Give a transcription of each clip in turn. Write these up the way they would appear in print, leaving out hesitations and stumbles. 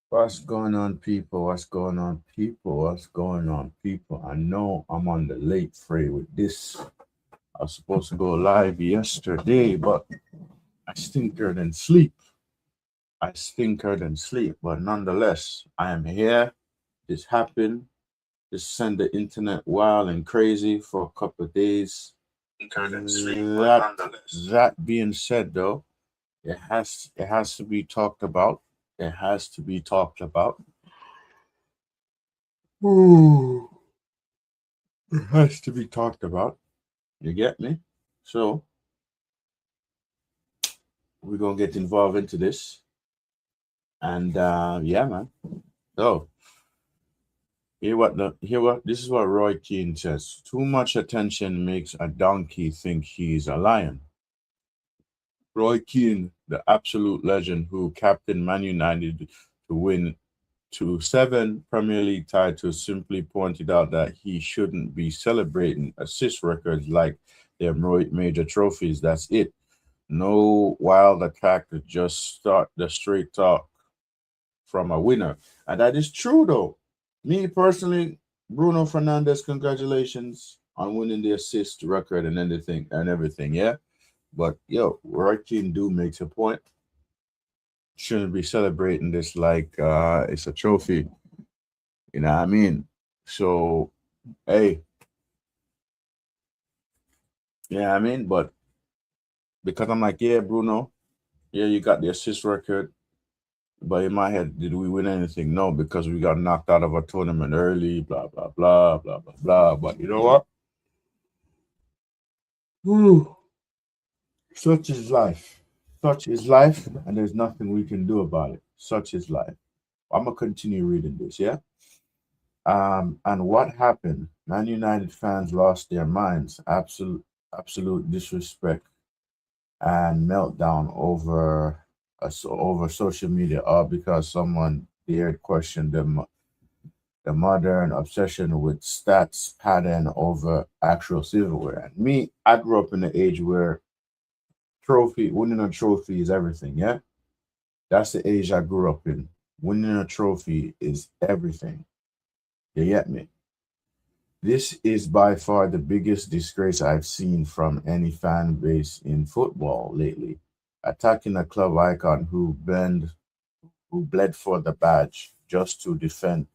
What's going on, people? What's going on, people? What's going on, people? I know I'm on the late fray with this. I was supposed to go live yesterday, but I stinkered and sleep. I stinkered and sleep, but nonetheless, I am here. This happened. Just send the internet wild and crazy for a couple of days. Stinkered and sleep, but nonetheless. That being said, though, it has to be talked about. It has to be talked about. Ooh. It has to be talked about. You get me? So we're gonna get involved into this. And yeah, man. So hear what this is what Roy Keane says. Too much attention makes a donkey think he's a lion. Roy Keane, the absolute legend who captained Man United to win to 7 Premier League titles, simply pointed out that he shouldn't be celebrating assist records like their major trophies. That's it. No wild attack to just start the straight talk from a winner. And that is true, though. Me personally, Bruno Fernandes, congratulations on winning the assist record and everything, yeah. But yo, Roy Keane do makes a point. Shouldn't be celebrating this like it's a trophy. You know what I mean? So hey, yeah, I mean, but because I'm like, yeah, Bruno, yeah, you got the assist record. But in my head, did we win anything? No, because we got knocked out of a tournament early, blah, blah, blah, blah, blah, blah. But you know what? Whew. Such is life. Such is life, and there's nothing we can do about it. Such is life. I'm gonna continue reading this, yeah? And what happened? Man United fans lost their minds. Absolute disrespect and meltdown over social media, all because someone dared question the modern obsession with stats pattern over actual silverware. And me, I grew up in the age where winning a trophy is everything. Yeah, that's the age I grew up in. Winning a trophy is everything. You get me? This is by far the biggest disgrace I've seen from any fan base in football lately. Attacking a club icon who bled for the badge just to defend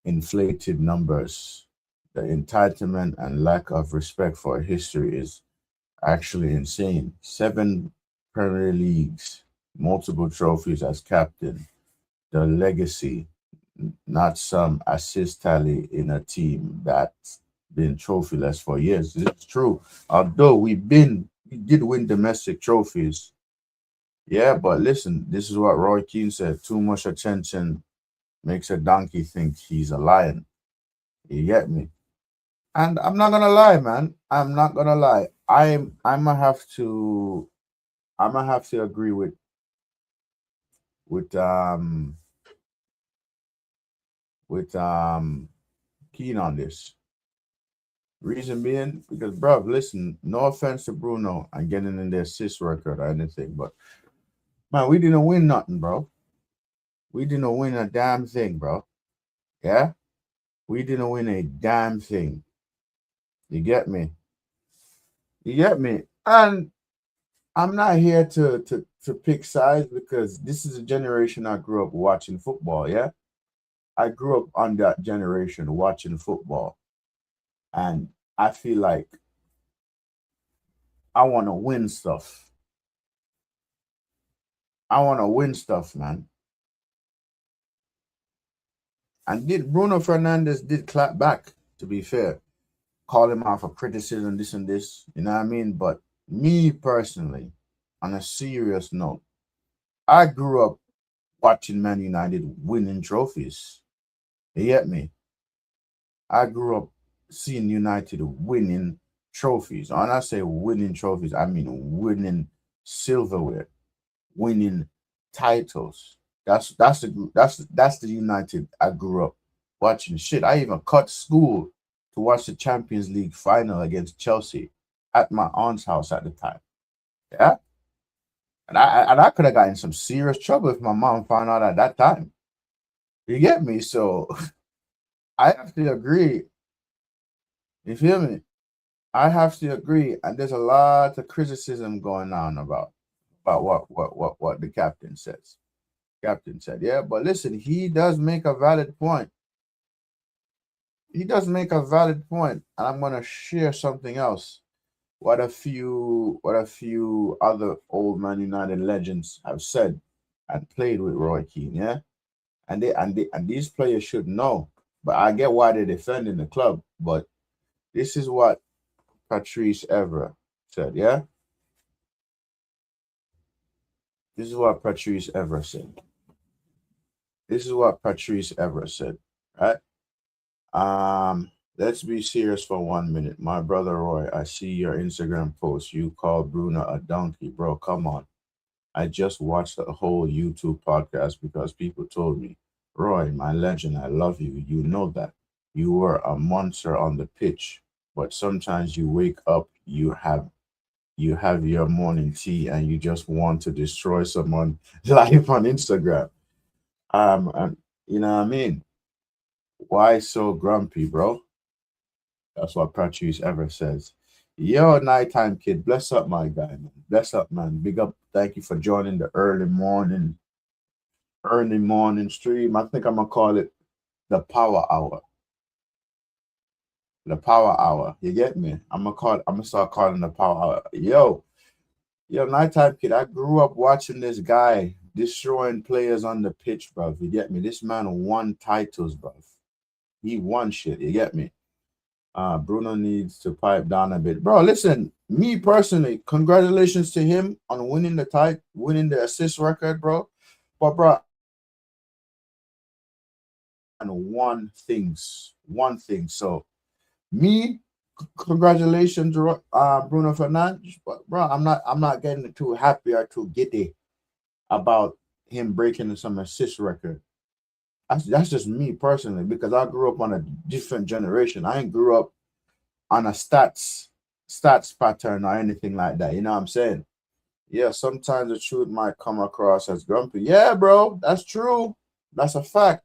inflated numbers. The entitlement and lack of respect for history is actually insane. 7 Premier Leagues, multiple trophies as captain, the legacy, not some assist tally in a team that's been trophyless for years. It's true. Although we did win domestic trophies. Yeah, but listen, this is what Roy Keane said. Too much attention makes a donkey think he's a lion. You get me? And I'm not gonna lie, man. I'm not gonna lie. I'm gonna have to agree with um with Keane on this. Reason being, because bro, listen, no offense to Bruno and getting in the assist record or anything, but man, we didn't win nothing, bro. We didn't win a damn thing, bro. Yeah? We didn't win a damn thing. You get me? You get me? And I'm not here to pick sides because this is a generation I grew up watching football, yeah? I grew up on that generation watching football. And I feel like I want to win stuff. I want to win stuff, man. And did Bruno Fernandes did clap back, to be fair. Call him out for criticism, this and this. You know what I mean? But me personally, on a serious note, I grew up watching Man United winning trophies. You get me? I grew up seeing United winning trophies. And when I say winning trophies, I mean winning silverware, winning titles. That's the United I grew up watching. Shit, I even cut school to watch the Champions League final against Chelsea. at my aunt's house at the time. Yeah. And I could have gotten some serious trouble if my mom found out at that time. You get me? So I have to agree. You feel me? I have to agree. And there's a lot of criticism going on about what the captain says. Captain said, yeah, but listen, he does make a valid point. He does make a valid point, and I'm gonna share something else. What a few other old Man United legends have said and played with Roy Keane, yeah? And these players should know. But I get why they're defending the club. But this is what Patrice Evra said, yeah? This is what Patrice Evra said. This is what Patrice Evra said, right? Let's be serious for 1 minute. My brother Roy, I see your Instagram post. You called Bruno a donkey, bro. Come on. I just watched the whole YouTube podcast because people told me, Roy, my legend, I love you. You know that. You were a monster on the pitch, but sometimes you wake up, you have your morning tea and you just want to destroy someone live on Instagram. And you know what I mean? Why so grumpy, bro? That's what Patrice ever says. Yo, nighttime kid, bless up, my guy, man. Bless up, man. Big up. Thank you for joining the early morning stream. I think I'm gonna call it the power hour. The power hour. You get me? I'm gonna start calling the power hour. Yo, nighttime kid. I grew up watching this guy destroying players on the pitch, bro. You get me? This man won titles, bro. He won shit. You get me? Bruno needs to pipe down a bit. Bro, listen, me personally, congratulations to him on winning the assist record, bro. But bro, and one thing. So me, congratulations, Bruno Fernandes. But bro, I'm not getting too happy or too giddy about him breaking some assist record. That's just me personally, because I grew up on a different generation. I ain't grew up on a stats pattern or anything like that. You know what I'm saying? Yeah, sometimes the truth might come across as grumpy. Yeah, bro, that's true. That's a fact.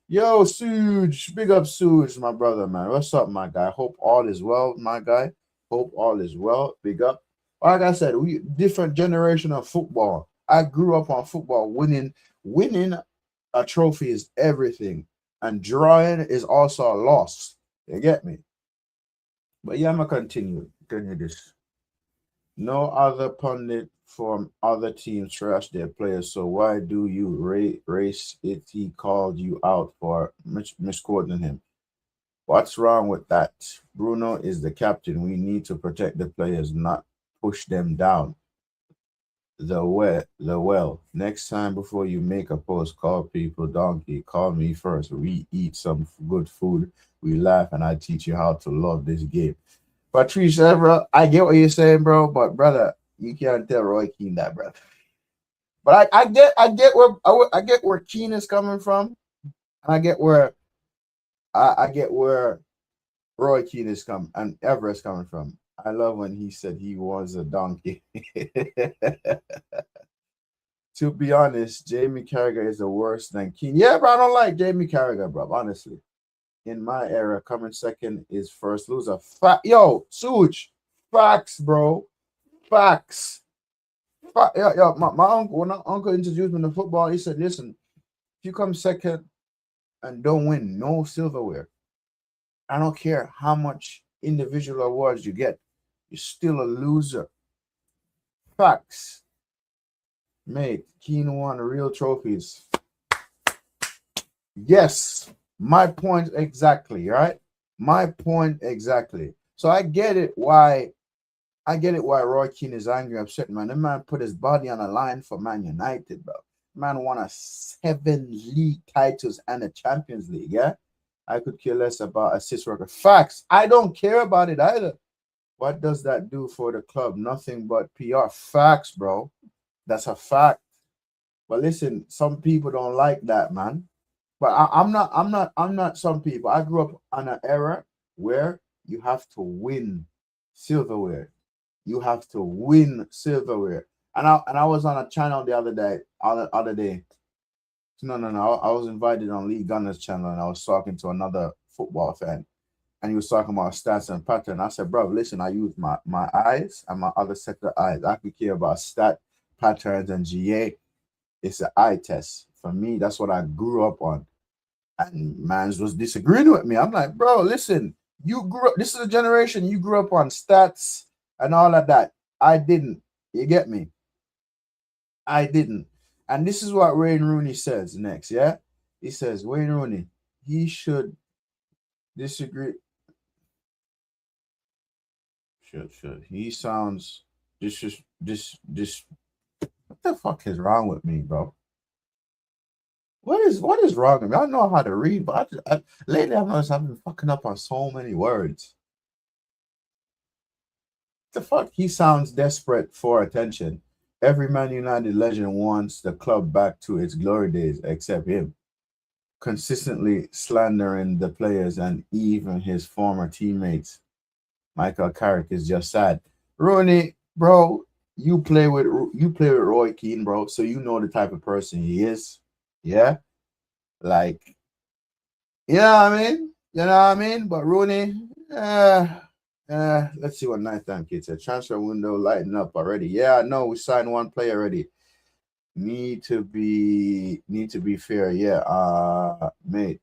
Yo, Suge, big up Suge, my brother, man. What's up, my guy? Hope all is well, my guy. Hope all is well. Big up. Like I said, we different generation of football. I grew up on football. Winning a trophy is everything, and drawing is also a loss. You get me? But yeah, I'm gonna continue this. No other pundit from other teams trash their players, so why do you race it? He called you out for misquoting him. What's wrong with that? Bruno is the captain. We need to protect the players, not push them down. The well. Next time before you make a post, call people donkey. Call me first. We eat some good food. We laugh, and I teach you how to love this game. Patrice Evra, I get what you're saying, bro, but brother, you can't tell Roy Keane that, brother. But I get where Keane is coming from, and I get where Roy Keane is coming and Evra is coming from. I love when he said he was a donkey. To be honest, Jamie Carragher is the worst than Keane. Yeah, bro, I don't like Jamie Carragher, bro. Honestly, in my era, coming second is first loser. Yo, Such, facts, bro, facts. Yo, my uncle, when my uncle introduced me to football, he said, "Listen, if you come second and don't win, no silverware. I don't care how much individual awards you get, you're still a loser." Facts, mate. Keane won real trophies. Yes, my point exactly, right? My point exactly. So I get it why Roy Keane is angry, upset, man. The man put his body on the line for Man United, bro. Man won a 7 league titles and a Champions League, yeah? I could care less about assist record. Facts. I don't care about it either. What does that do for the club? Nothing but PR. Facts, bro. That's a fact. But listen, some people don't like that, man. But I'm not some people. I grew up on an era where you have to win silverware. You have to win silverware. And I was on a channel the other day. No. I was invited on Lee Gunner's channel, and I was talking to another football fan, and he was talking about stats and pattern. I said, bro, listen, I use my eyes and my other set of eyes. I could care about stat patterns and GA. It's an eye test. For me, that's what I grew up on. And mans was disagreeing with me. I'm like, bro, listen, you grew up, this is a generation you grew up on stats and all of that. I didn't. You get me? I didn't. And this is what Wayne Rooney says next, yeah? He says, Wayne Rooney, he should disagree. Should. He sounds this. What the fuck is wrong with me, bro? What is wrong with me? I know how to read, but lately I've noticed I've been fucking up on so many words. What the fuck? He sounds desperate for attention. Every Man United legend wants the club back to its glory days, except him. Consistently slandering the players and even his former teammates. Michael Carrick is just sad. Rooney, bro, you play with Roy Keane, bro, so you know the type of person he is. Yeah, like you know what I mean. You know what I mean. But Rooney, let's see what nighttime kid said. Transfer window lighting up already. Yeah, no, we signed one player already. Need to be fair. Yeah, mate.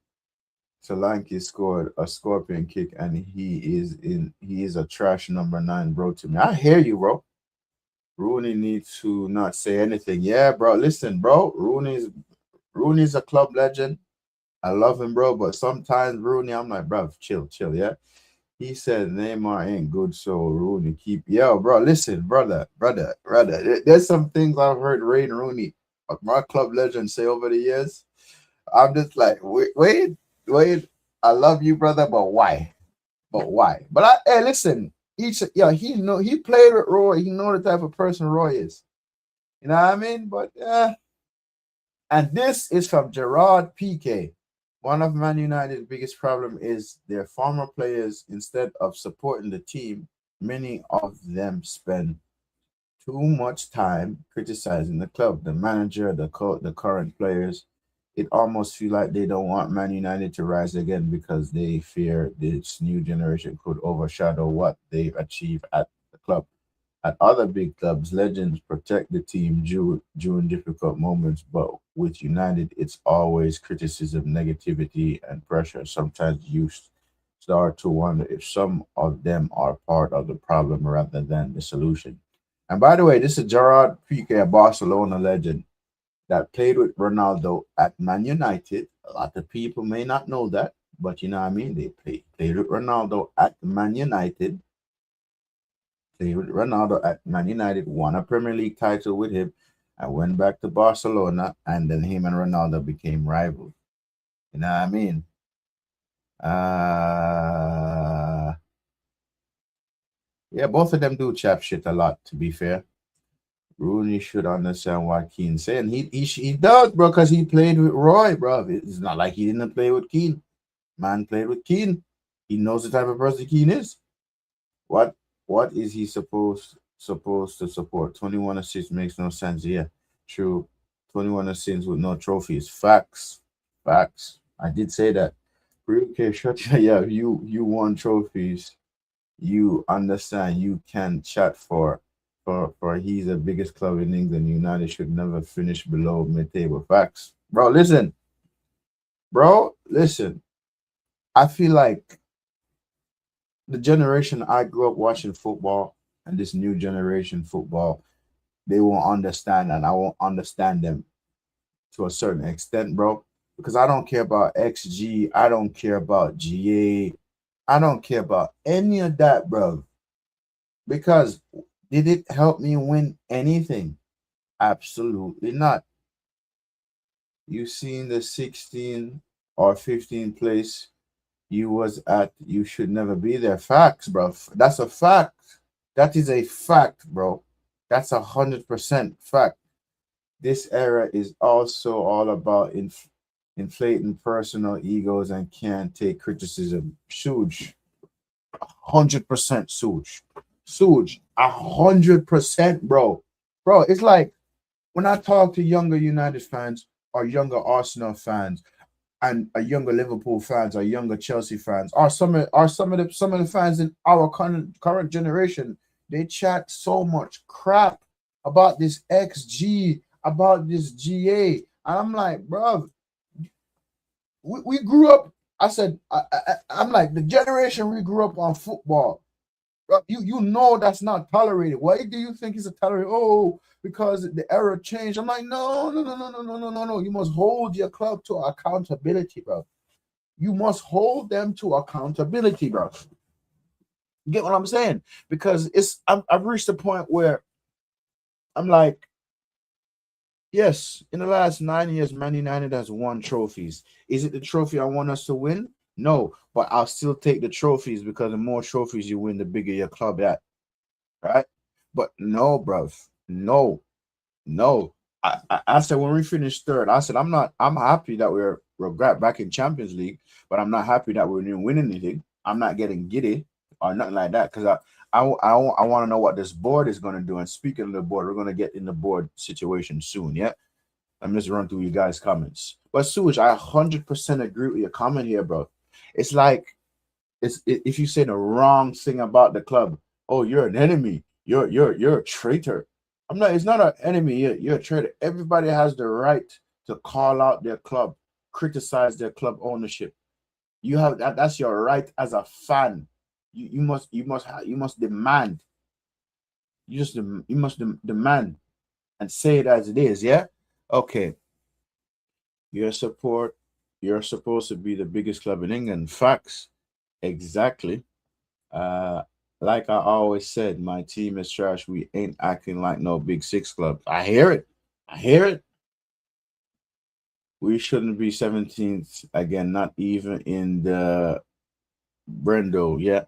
Solanke scored a scorpion kick, and he is a trash number 9, bro. To me, I hear you, bro. Rooney needs to not say anything. Yeah, bro. Listen, bro. Rooney's a club legend. I love him, bro. But sometimes Rooney, I'm like, bro, chill, yeah. He said Neymar ain't good, so Rooney keep. Yo, bro, listen, brother. There's some things I've heard Wayne Rooney, my club legend, say over the years. I'm just like, wait. I love you, brother, but why? But why? But hey, listen. He played with Roy. He know the type of person Roy is. You know what I mean? But yeah. And this is from Gerard PK. One of Man United's biggest problem is their former players. Instead of supporting the team, many of them spend too much time criticizing the club, the manager, the current players. It almost feel like they don't want Man United to rise again because they fear this new generation could overshadow what they've achieved at the club. At other big clubs, legends protect the team during difficult moments, but with United, it's always criticism, negativity, and pressure. Sometimes you start to wonder if some of them are part of the problem rather than the solution. And by the way, this is Gerard Piqué, a Barcelona legend that played with Ronaldo at Man United. A lot of people may not know that, but you know what I mean? They played with Ronaldo at Man United. Played with Ronaldo at Man United, won a Premier League title with him, and went back to Barcelona, and then him and Ronaldo became rivals. You know what I mean? Uh yeah, both of them do chap shit a lot, to be fair. Rooney should understand what Keane's saying. He does, bro, because he played with Roy, bro. It's not like he didn't play with Keane. Man played with Keane. He knows the type of person Keane is. What what is he supposed to support? 21 assists makes no sense. Yeah, true. 21 assists with no trophies. Facts. Facts. I did say that. Okay, shut your yeah. You won trophies. You understand you can chat for he's the biggest club in England. United should never finish below mid-table. Facts. Bro, listen. I feel like the generation I grew up watching football and this new generation football, they won't understand and I won't understand them to a certain extent, bro. Because I don't care about XG, I don't care about GA, I don't care about any of that, bro. Because did it help me win anything? Absolutely not. You seen the 16 or 15 place you was at, you should never be there. Facts, bro. That's a fact. That is a fact, bro. That's 100% fact. This era is also all about inflating personal egos and can't take criticism. Suge, 100% Suge. Suge. 100%, bro. Bro, it's like when I talk to younger United fans or younger Arsenal fans and a younger Liverpool fans or younger Chelsea fans or some of the fans in our current generation, they chat so much crap about this XG, about this GA, and I'm like, bro, we grew up. I said, I'm like the generation we grew up on football. Bro, you know that's not tolerated. Why do you think it's a tolerated? Oh, because the era changed. I'm like, no, no, no, no, no, no, no, no, no. You must hold your club to accountability, bro. You must hold them to accountability, bro. You get what I'm saying? Because I've reached a point where I'm like, yes, in the last 9 years, Man United has won trophies. Is it the trophy I want us to win? No, but I'll still take the trophies because the more trophies you win, the bigger your club at, right? But no, bruv, no, no. I said when we finished third, I said I'm happy that we're back in Champions League, but I'm not happy that we didn't win anything. I'm not getting giddy or nothing like that because I want to know what this board is going to do. And speaking of the board, we're going to get in the board situation soon. Yeah, I'm just run through you guys' comments. But Suj, I 100% agree with your comment here, bro. It's like if you say the wrong thing about the club, oh, you're an enemy. You're a traitor. I'm not. It's not an enemy. You're a traitor. Everybody has the right to call out their club, criticize their club ownership. You have that. That's your right as a fan. You must demand. You must demand and say it as it is. Yeah. Okay. Your support. You're supposed to be the biggest club in England. Facts. Exactly. Uh, like I always said, my team is trash. We ain't acting like no big six club. I hear it. I hear it. We shouldn't be 17th again, not even in the Brendo yet.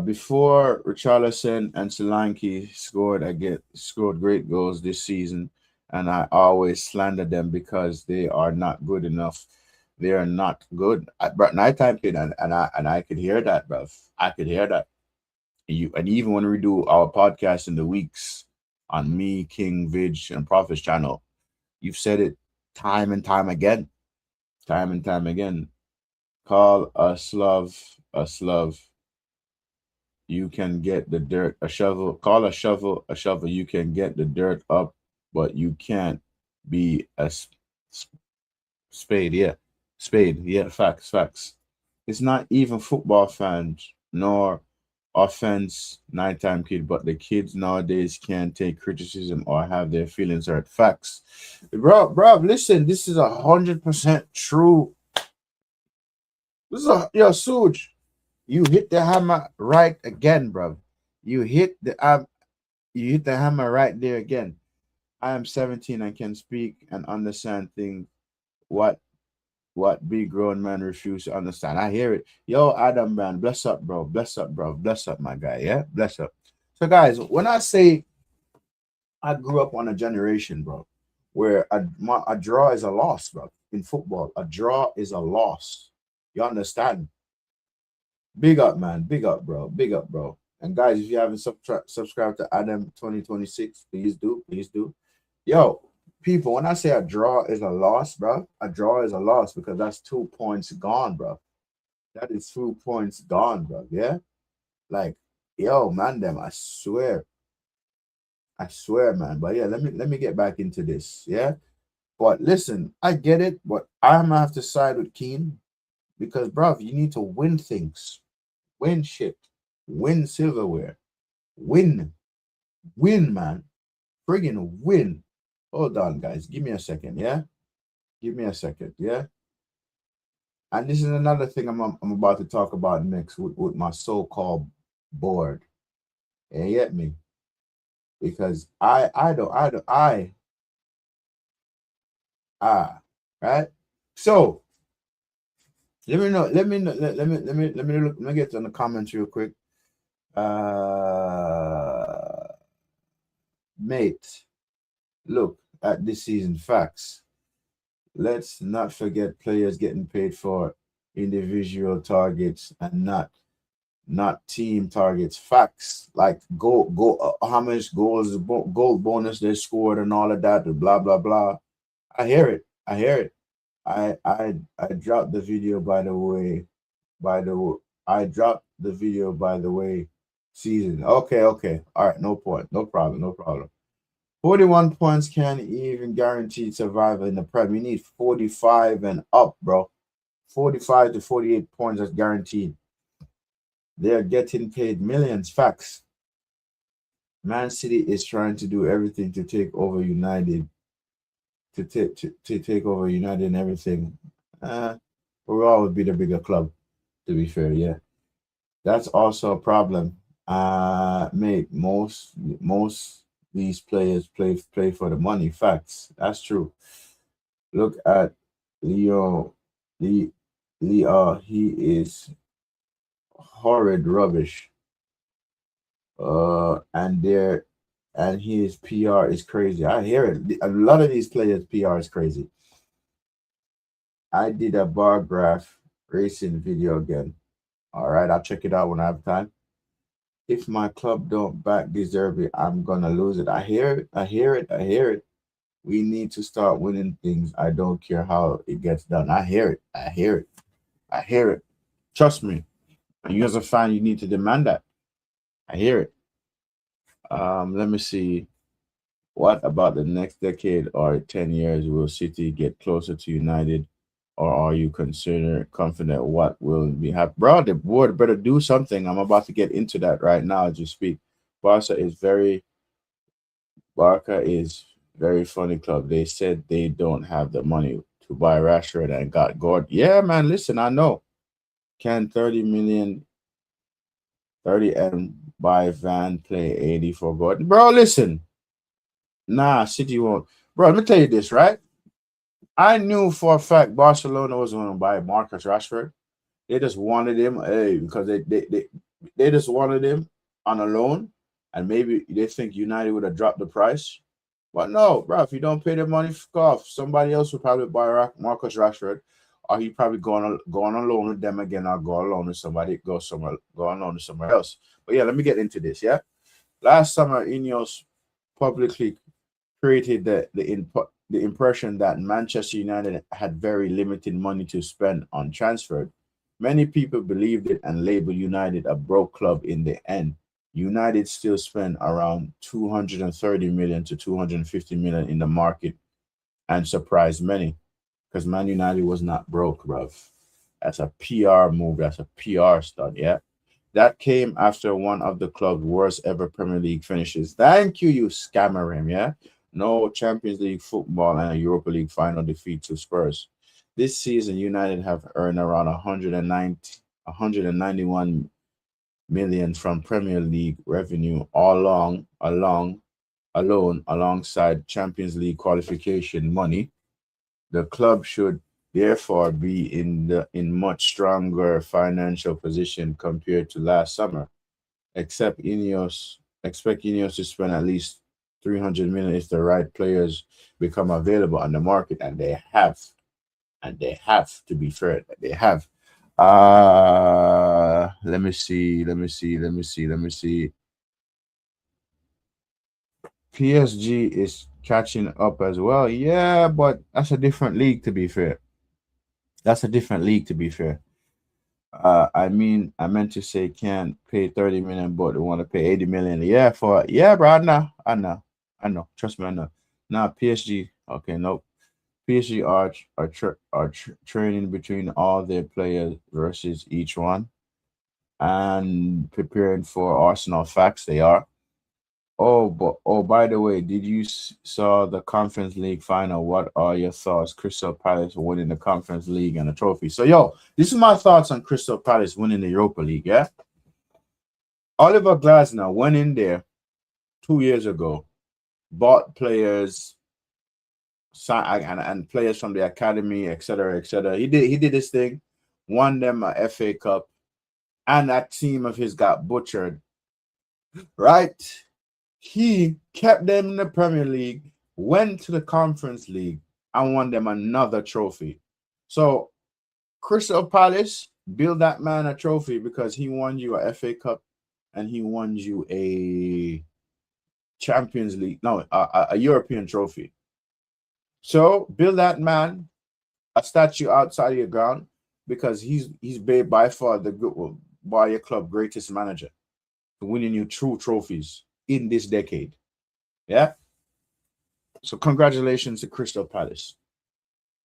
Before Richarlison and Solanke scored great goals this season, and I always slander them because they are not good enough. They are not good. But nighttime kid, and I could hear that, bruv. I could hear that. And even when we do our podcast in the weeks on me, King, Vidge, and Prophet's channel, you've said it time and time again, time and time again. Call a slove a slove. You can get the dirt a shovel. Call a shovel. You can get the dirt up, but you can't be a spade. Yeah, spade. Yeah, facts, facts. It's not even football fans nor offense nighttime kid, but the kids nowadays can't take criticism or have their feelings hurt. Facts, bro. Listen, this is 100% true. This is a yo Suj. You hit the hammer right again, bro. You hit the you hit the hammer right there again. I am 17 and can speak and understand things what big grown men refuse to understand. I hear it. Yo, Adam man, bless up, bro. Bless up, bro. Bless up, my guy. Yeah, bless up. So, guys, when I say I grew up on a generation, bro, where a draw is a loss, bro. In football, a draw is a loss. You understand? Big up, man. Big up, bro. Big up, bro. And guys, if you haven't subscribed to Adam 2026, please do. Please do. Yo, people, when I say a draw is a loss, bro, a draw is a loss because that's 2 points gone, bro. That is 2 points gone, bro. Yeah. Like, yo, man, them, I swear. I swear, man. But yeah, let me get back into this. Yeah. But listen, I get it, but I'm gonna have to side with Keane because, bro, you need to win things, win shit, win silverware, win, win, man, friggin' win. Hold on, guys. Give me a second, yeah? Give me a second, yeah? And this is another thing I'm about to talk about next with my so-called board. You get me? Because right? So let me know, let me get on the comments real quick. Mate, look at this season facts. Let's not forget players getting paid for individual targets and not not team targets. Facts like how much goal bonus they scored and all of that. Blah blah blah. I hear it. I hear it. I dropped the video by the way. I dropped the video by the way. Season. Okay, okay. All right, no point. No problem. No problem. 41 points can't even guarantee survival in the Prem. You need 45 and up, bro. 45 to 48 points that's guaranteed. They're getting paid millions. Facts. Man City is trying to do everything to take over United. To take over United and everything. We'll always be the bigger club, to be fair, yeah. That's also a problem. Mate, most these players play for the money. Facts. That's true. Look at Leo. Leo, he is horrid rubbish. And there, and his PR is crazy. I hear it. A lot of these players' PR is crazy. I did a bar graph racing video again. All right, I'll check it out when I have time. If my club don't back deserve it, I'm gonna lose it. I hear it. I hear it. I hear it. We need to start winning things. I don't care how it gets done. I hear it. I hear it. I hear it. Trust me. And you as a fan, you need to demand that. I hear it. Let me see. What about the next decade or 10 years? Will City get closer to United? Or are you confident what will be happening? Bro, the board better do something. I'm about to get into that right now as you speak. Barca is very funny club. They said they don't have the money to buy Rashford and got Gordon. Yeah, man, listen, I know. Can 30 million 30 and buy Van play 80 for Gordon? Bro, listen. Nah, City won't. Bro, let me tell you this, right? I knew for a fact Barcelona was going to buy Marcus Rashford. They just wanted him, because they just wanted him on a loan, and maybe they think United would have dropped the price. But no, bro, if you don't pay the money, fuck off. Somebody else would probably buy Marcus Rashford, or he probably go on a loan with them again, or go on loan with somebody, go on loan with somewhere else. But yeah, let me get into this. Yeah, last summer, Ineos publicly created the impression that Manchester United had very limited money to spend on transfer. Many people believed it and labeled United a broke club in the end. United still spent around 230 million to 250 million in the market and surprised many because Man United was not broke, bruv. That's a PR move. That's a PR stunt, yeah. That came after one of the club's worst ever Premier League finishes. Thank you, you scammer him, yeah? No Champions League football and a Europa League final defeat to Spurs. This season, United have earned around 191 million from Premier League revenue alone alongside Champions League qualification money. The club should therefore be in much stronger financial position compared to last summer. Expect Ineos to spend at least 300 million if the right players become available on the market, and they have. And they have, to be fair, they have. Let me see. PSG is catching up as well. Yeah, but that's a different league, to be fair. That's a different league, to be fair. I meant to say can't pay 30 million, but they want to pay 80 million. Yeah, bro. I know. Trust me, I know. Now PSG. Okay, nope. PSG are training between all their players versus each one and preparing for Arsenal. Facts, they are. By the way, did you saw the Conference League final? What are your thoughts? Crystal Palace winning the Conference League and the trophy. So, yo, this is my thoughts on Crystal Palace winning the Europa League. Yeah, Oliver Glasner went in there 2 years ago, bought players, and players from the academy, etc., etc. He did this thing, won them a FA Cup, and that team of his got butchered. Right? He kept them in the Premier League, went to the Conference League, and won them another trophy. So, Crystal Palace, Build that man a trophy because he won you a FA Cup and he won you a Champions League, no, a European trophy. So build that man a statue outside of your ground because he's by far the good by your club greatest manager, winning you true trophies in this decade. Yeah. So congratulations to Crystal Palace.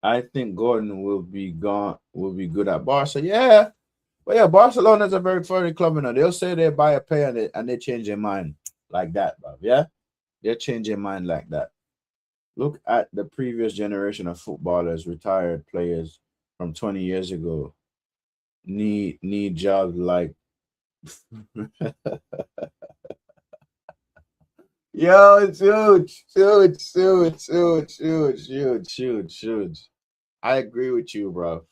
I think Gordon will be good at Barca. Yeah. But yeah, Barcelona's a very funny club, you know. They'll say they buy a player and they change their mind like that, bro. Yeah. They'll change their mind like that. Look at the previous generation of footballers, retired players from 20 years ago. Need jobs like yo, it's huge, huge, huge, huge, huge, huge, huge, huge. I agree with you, bro.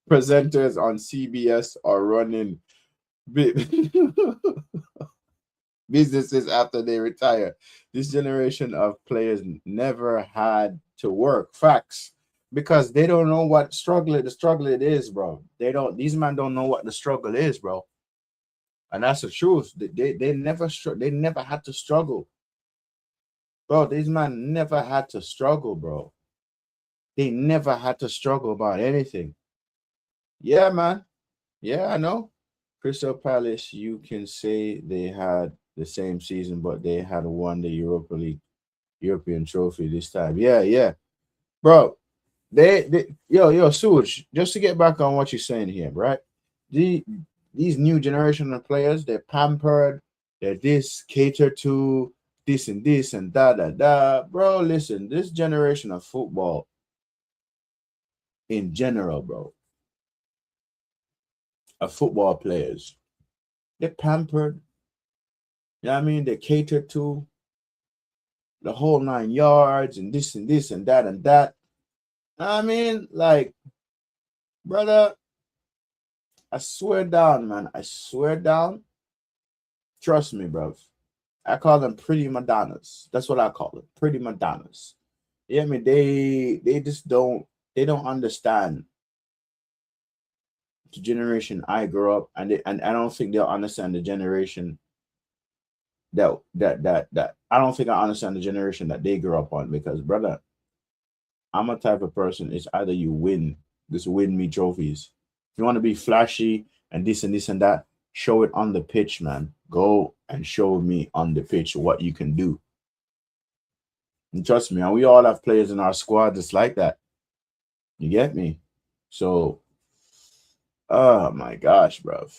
Presenters on CBS are running businesses after they retire. This generation of players never had to work. Facts. Because they don't know what the struggle it is, bro. These men don't know what the struggle is, bro. And that's the truth. They never had to struggle. Bro, these men never had to struggle, bro. They never had to struggle about anything. Yeah, man. Yeah, I know. Crystal Palace, you can say they had the same season, but they had won the Europa League European trophy this time. Yeah, yeah. Bro, yo, Suj, just to get back on what you're saying here, right? The these new generation of players, they're pampered, they're this catered to this and da. Bro, listen, this generation of football in general, bro, of football players, they're pampered, you know what I mean? They're catered to the whole 9 yards and this and that and that. I mean, like, brother, I swear down, man. I swear down. Trust me, bro. I call them pretty Madonnas. That's what I call them. Pretty Madonnas. Yeah, I mean, they just don't understand the generation I grew up, and I don't think they'll understand the generation that I don't think I understand the generation that they grew up on because brother, I'm a type of person, it's either you win, just win me trophies. If you want to be flashy and this and that, show it on the pitch, man. Go and show me on the pitch what you can do. And trust me, and we all have players in our squad just like that. You get me? So, oh my gosh, bruv.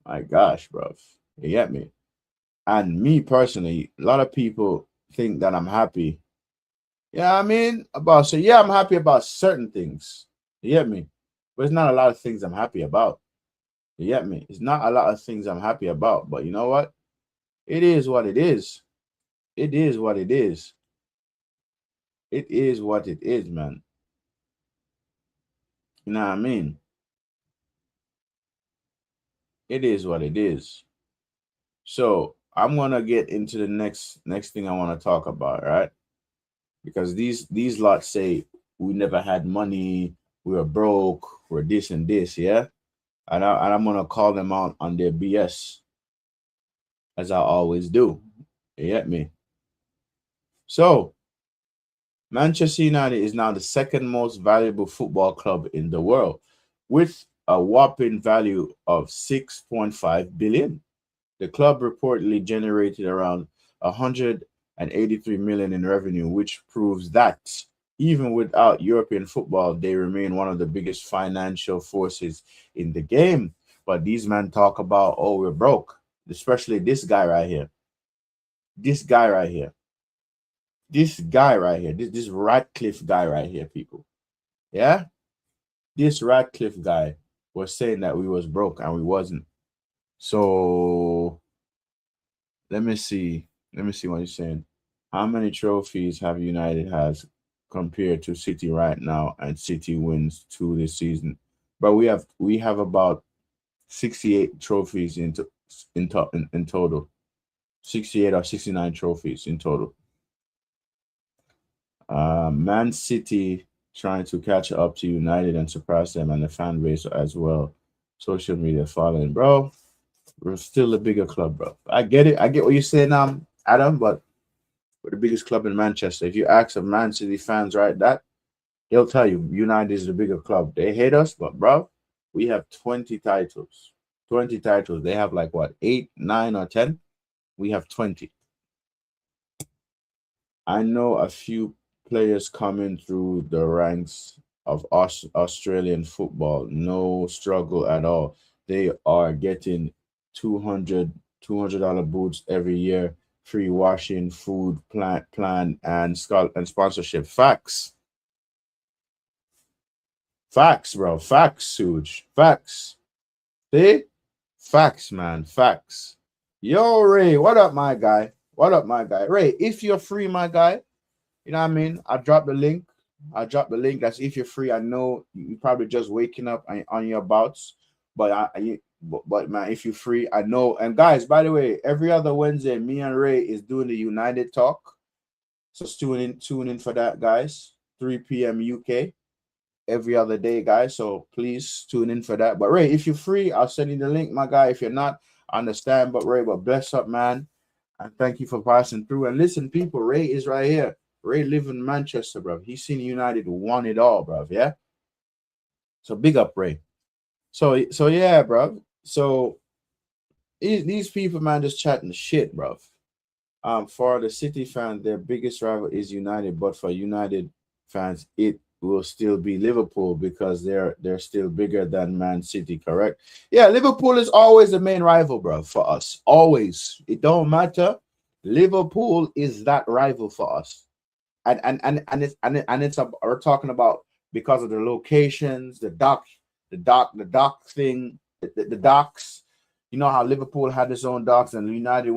My gosh, bruv. You get me? And me personally, a lot of people think that I'm happy. Yeah, I mean, I'm happy about certain things. You get me? But it's not a lot of things I'm happy about. You get me? It's not a lot of things I'm happy about. But you know what? It is what it is. It is what it is. It is what it is, man. You know what I mean? It is what it is. So I'm gonna get into the next thing I want to talk about, right? Because these lots say we never had money, we were broke, we're this and this, yeah. And I'm gonna call them out on their BS, as I always do. You get me? So Manchester United is now the second most valuable football club in the world, with a whopping value of 6.5 billion. The club reportedly generated around 183 million in revenue, which proves that even without European football, they remain one of the biggest financial forces in the game. But these men talk about, oh, we're broke, especially this guy right here. This guy right here. This guy right here. This Radcliffe guy right here, people. Yeah? This Radcliffe guy was saying that we was broke and we wasn't. So let me see. Let me see what he's saying. How many trophies have United has compared to City right now, and City wins 2 this season? But we have about 68 trophies in total. 68 or 69 trophies in total. Man City trying to catch up to United and surpass them and the fan base as well. Social media following, bro. We're still a bigger club, bro. I get it. I get what you're saying, Adam, but we're the biggest club in Manchester. If you ask a Man City fans right that, he'll tell you United is the bigger club. They hate us, but bro, we have 20 titles. 20 titles. They have like what, 8, 9, or 10? We have 20. I know a few players coming through the ranks of Australian football. No struggle at all. They are getting 200 $200 boots every year, free washing, food, plan, and sponsorship. Facts, bro. Facts, Suge. Facts. See? Facts, man. Facts. Yo, Ray, what up, my guy? What up, my guy? Ray, if you're free, my guy, you know what I mean? I dropped the link. I dropped the link. That's if you're free. I know you probably just waking up on your bouts, but but man, if you're free, I know. And guys, by the way, every other Wednesday, me and Ray is doing the United Talk. So tune in for that, guys. 3 p.m. UK every other day, guys. So please tune in for that. But Ray, if you're free, I'll send you the link, my guy. If you're not, I understand. But Ray, but bless up, man. And thank you for passing through. And listen, people, Ray is right here. Ray live in Manchester, bro. He's seen United won it all, bro. Yeah. So big up, Ray. So yeah, bro. So these people, man, just chatting shit, bro. For the City fans, their biggest rival is United, but for United fans, it will still be Liverpool because they're still bigger than Man City, correct? Yeah, Liverpool is always the main rival, bro, for us. Always. It don't matter. Liverpool is that rival for us. We're talking about because of the locations, the dock thing, the docks. You know how Liverpool had his own docks and United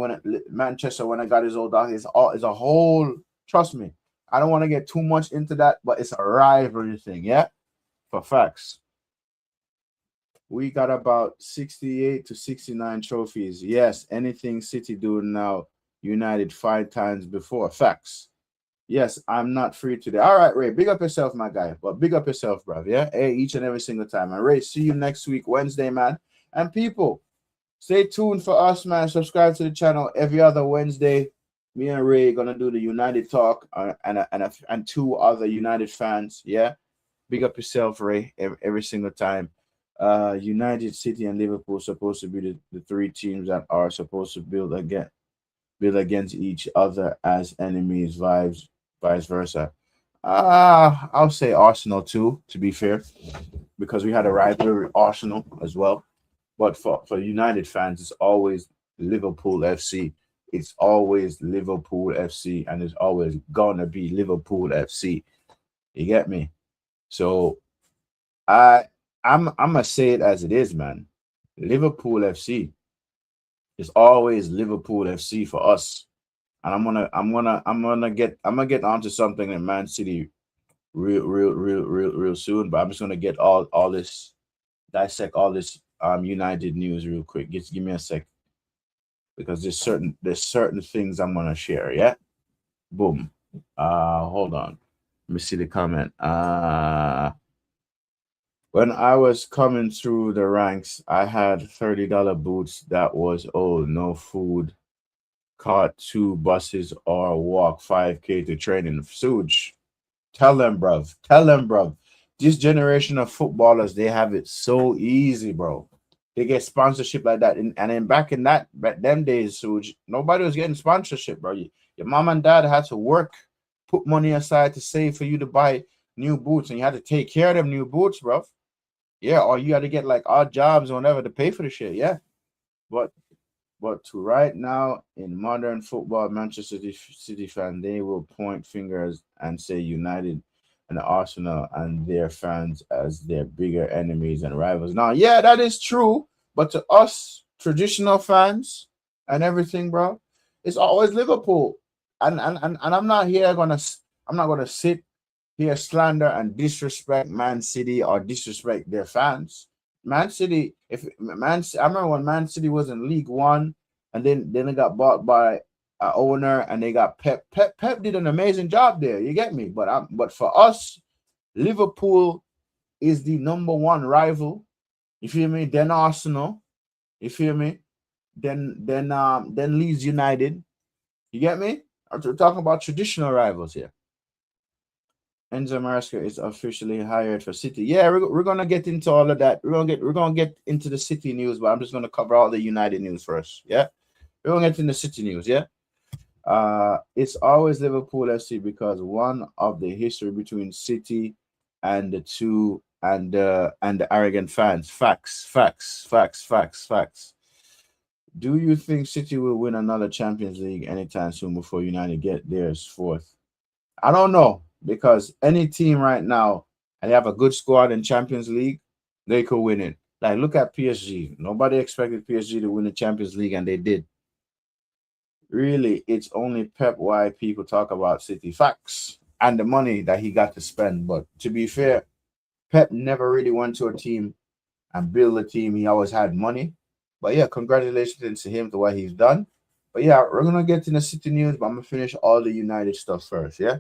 Manchester when I got his own dock. It's a whole. Trust me, I don't want to get too much into that, but it's a rivalry thing, yeah. For facts, we got about 68 to 69 trophies. Yes, anything City do now, United 5 times before. Facts. Yes, I'm not free today. All right, Ray, big up yourself, my guy. But big up yourself, bruv. Yeah, hey, each and every single time. And Ray, see you next week, Wednesday, man. And people, stay tuned for us, man. Subscribe to the channel every other Wednesday. Me and Ray gonna do the United talk and 2 other United fans. Yeah, big up yourself, Ray. Every single time. United, City, and Liverpool supposed to be the 3 teams that are supposed to build against each other as enemies. Vice versa. I'll say Arsenal too, to be fair, because we had a rivalry with Arsenal as well. But for United fans, it's always Liverpool FC. It's always Liverpool FC, and it's always gonna be Liverpool FC. You get me? So I'm gonna say it as it is, man. Liverpool FC is always Liverpool FC for us. And I'm gonna get onto something in Man City real soon. But I'm just gonna get all this, dissect all this United news real quick. Just give me a sec because there's certain things I'm gonna share. Yeah, boom. Hold on. Let me see the comment. When I was coming through the ranks, I had $30 boots that was old, no food, caught 2 buses or walk 5K to training. Suge, tell them, bruv. Tell them, bruv. This generation of footballers, they have it so easy, bro. They get sponsorship like that. And then back them days, Suge, nobody was getting sponsorship, bro. Your mom and dad had to work, put money aside to save for you to buy new boots, and you had to take care of them new boots, bro. Yeah, or you had to get like odd jobs or whatever to pay for the shit. Yeah. But to right now in modern football, Manchester City fan, they will point fingers and say United and Arsenal and their fans as their bigger enemies and rivals. Now, yeah, that is true. But to us, traditional fans and everything, bro, it's always Liverpool. And I'm not gonna sit here slander and disrespect Man City or disrespect their fans. Man City, I remember when Man City was in League One, and then it got bought by an owner, and they got Pep. Pep did an amazing job there. You get me? But for us, Liverpool is the number one rival. You feel me? Then Arsenal. You feel me? Then Leeds United. You get me? We're talking about traditional rivals here. Enzo Maresca is officially hired for City. Yeah, we're gonna get into all of that. We're gonna get into the City news, but I'm just gonna cover all the United news first. Yeah, we're gonna get into City news. Yeah. It's always Liverpool FC because one of the history between City and the arrogant fans. Facts, facts, facts, facts, facts. Do you think City will win another Champions League anytime soon before United get theirs fourth? I don't know because any team right now and they have a good squad in Champions League, they could win it. Like look at PSG. Nobody expected PSG to win the Champions League and they did. Really, it's only Pep why people talk about City. Facts and the money that he got to spend. But to be fair, Pep never really went to a team and build a team. He always had money. But yeah, congratulations to him to what he's done. But yeah, we're gonna get to the City news, but I'm gonna finish all the United stuff first. Yeah.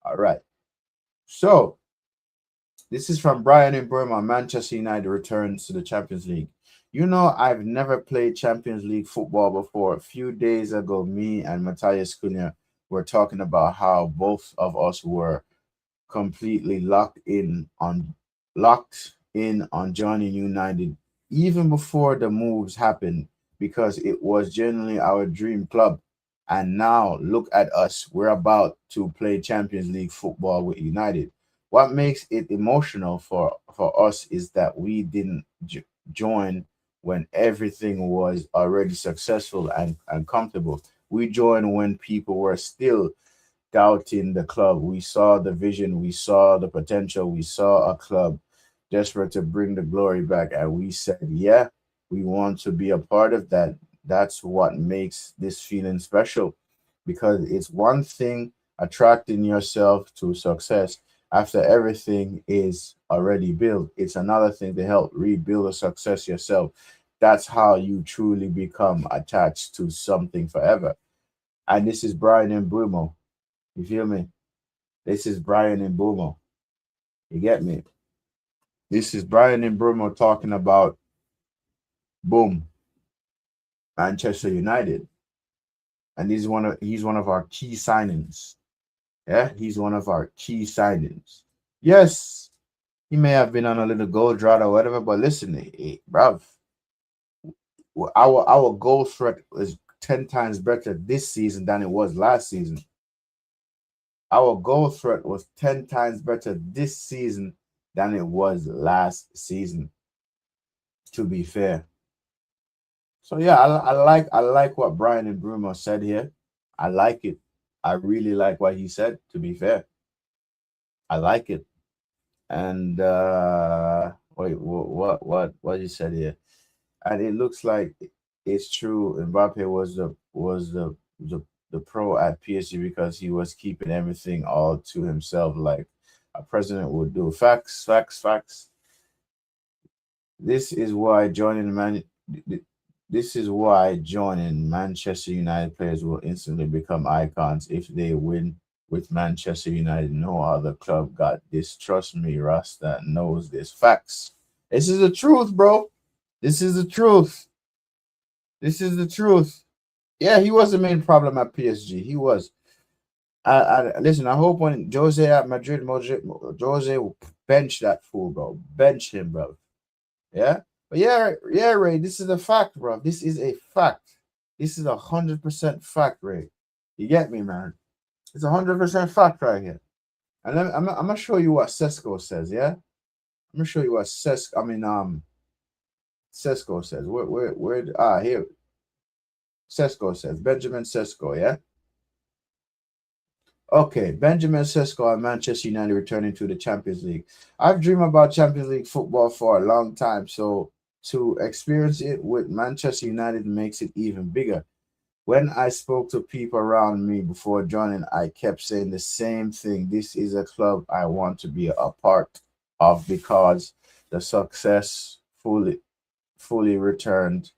All right. So this is from Brian in Burma. Manchester United returns to the Champions League. You know, I've never played Champions League football before. A few days ago, me and Matthias Cunha were talking about how both of us were completely locked in on joining United even before the moves happened because it was genuinely our dream club. And now look at us. We're about to play Champions League football with United. What makes it emotional for us is that we didn't join when everything was already successful and comfortable. We joined when people were still doubting the club. We saw the vision, we saw the potential, we saw a club desperate to bring the glory back. And we said, yeah, we want to be a part of that. That's what makes this feeling special because it's one thing attracting yourself to success after everything is already built. It's another thing to help rebuild a success yourself. That's how you truly become attached to something forever. And this is Brian and Bruno. You feel me? This is Brian and Bruno. You get me? This is Brian and Bruno talking about boom, Manchester United. And he's one of our key signings. Yeah, he's one of our key signings. Yes, he may have been on a little goal drought or whatever, but listen, bruv, our goal threat is 10 times better this season than it was last season. Our goal threat was 10 times better this season than it was last season. To be fair, so yeah, I like what Brian and Bruno said here. I like it. I really like what he said. To be fair, I like it. And wait, what he said here? And it looks like it's true. Mbappe was the pro at PSG because he was keeping everything all to himself, like a president would do. Facts, facts, facts. This is why joining Man. This is why joining Manchester United players will instantly become icons if they win with Manchester United. No other club got this. Trust me, Rasta knows this. Facts. This is the truth, bro. This is the truth. This is the truth. Yeah, he was the main problem at PSG. He was. Listen. I hope when Jose at Madrid, Jose will bench that fool, bro. Bench him, bro. Yeah. But yeah, yeah, Ray. This is a fact, bro. This is a fact. This is 100% fact, Ray. You get me, man? It's 100% fact right here. And I'm gonna show you what Sesko says. Yeah, I'm gonna show you what Sesko says. Where? Here. Sesko says Benjamin Sesko. Yeah. Okay, Benjamin Sesko and Manchester United returning to the Champions League. I've dreamed about Champions League football for a long time, so to experience it with Manchester United makes it even bigger. When I spoke to people around me before joining, I kept saying the same thing. This is a club I want to be a part of because the success fully returned.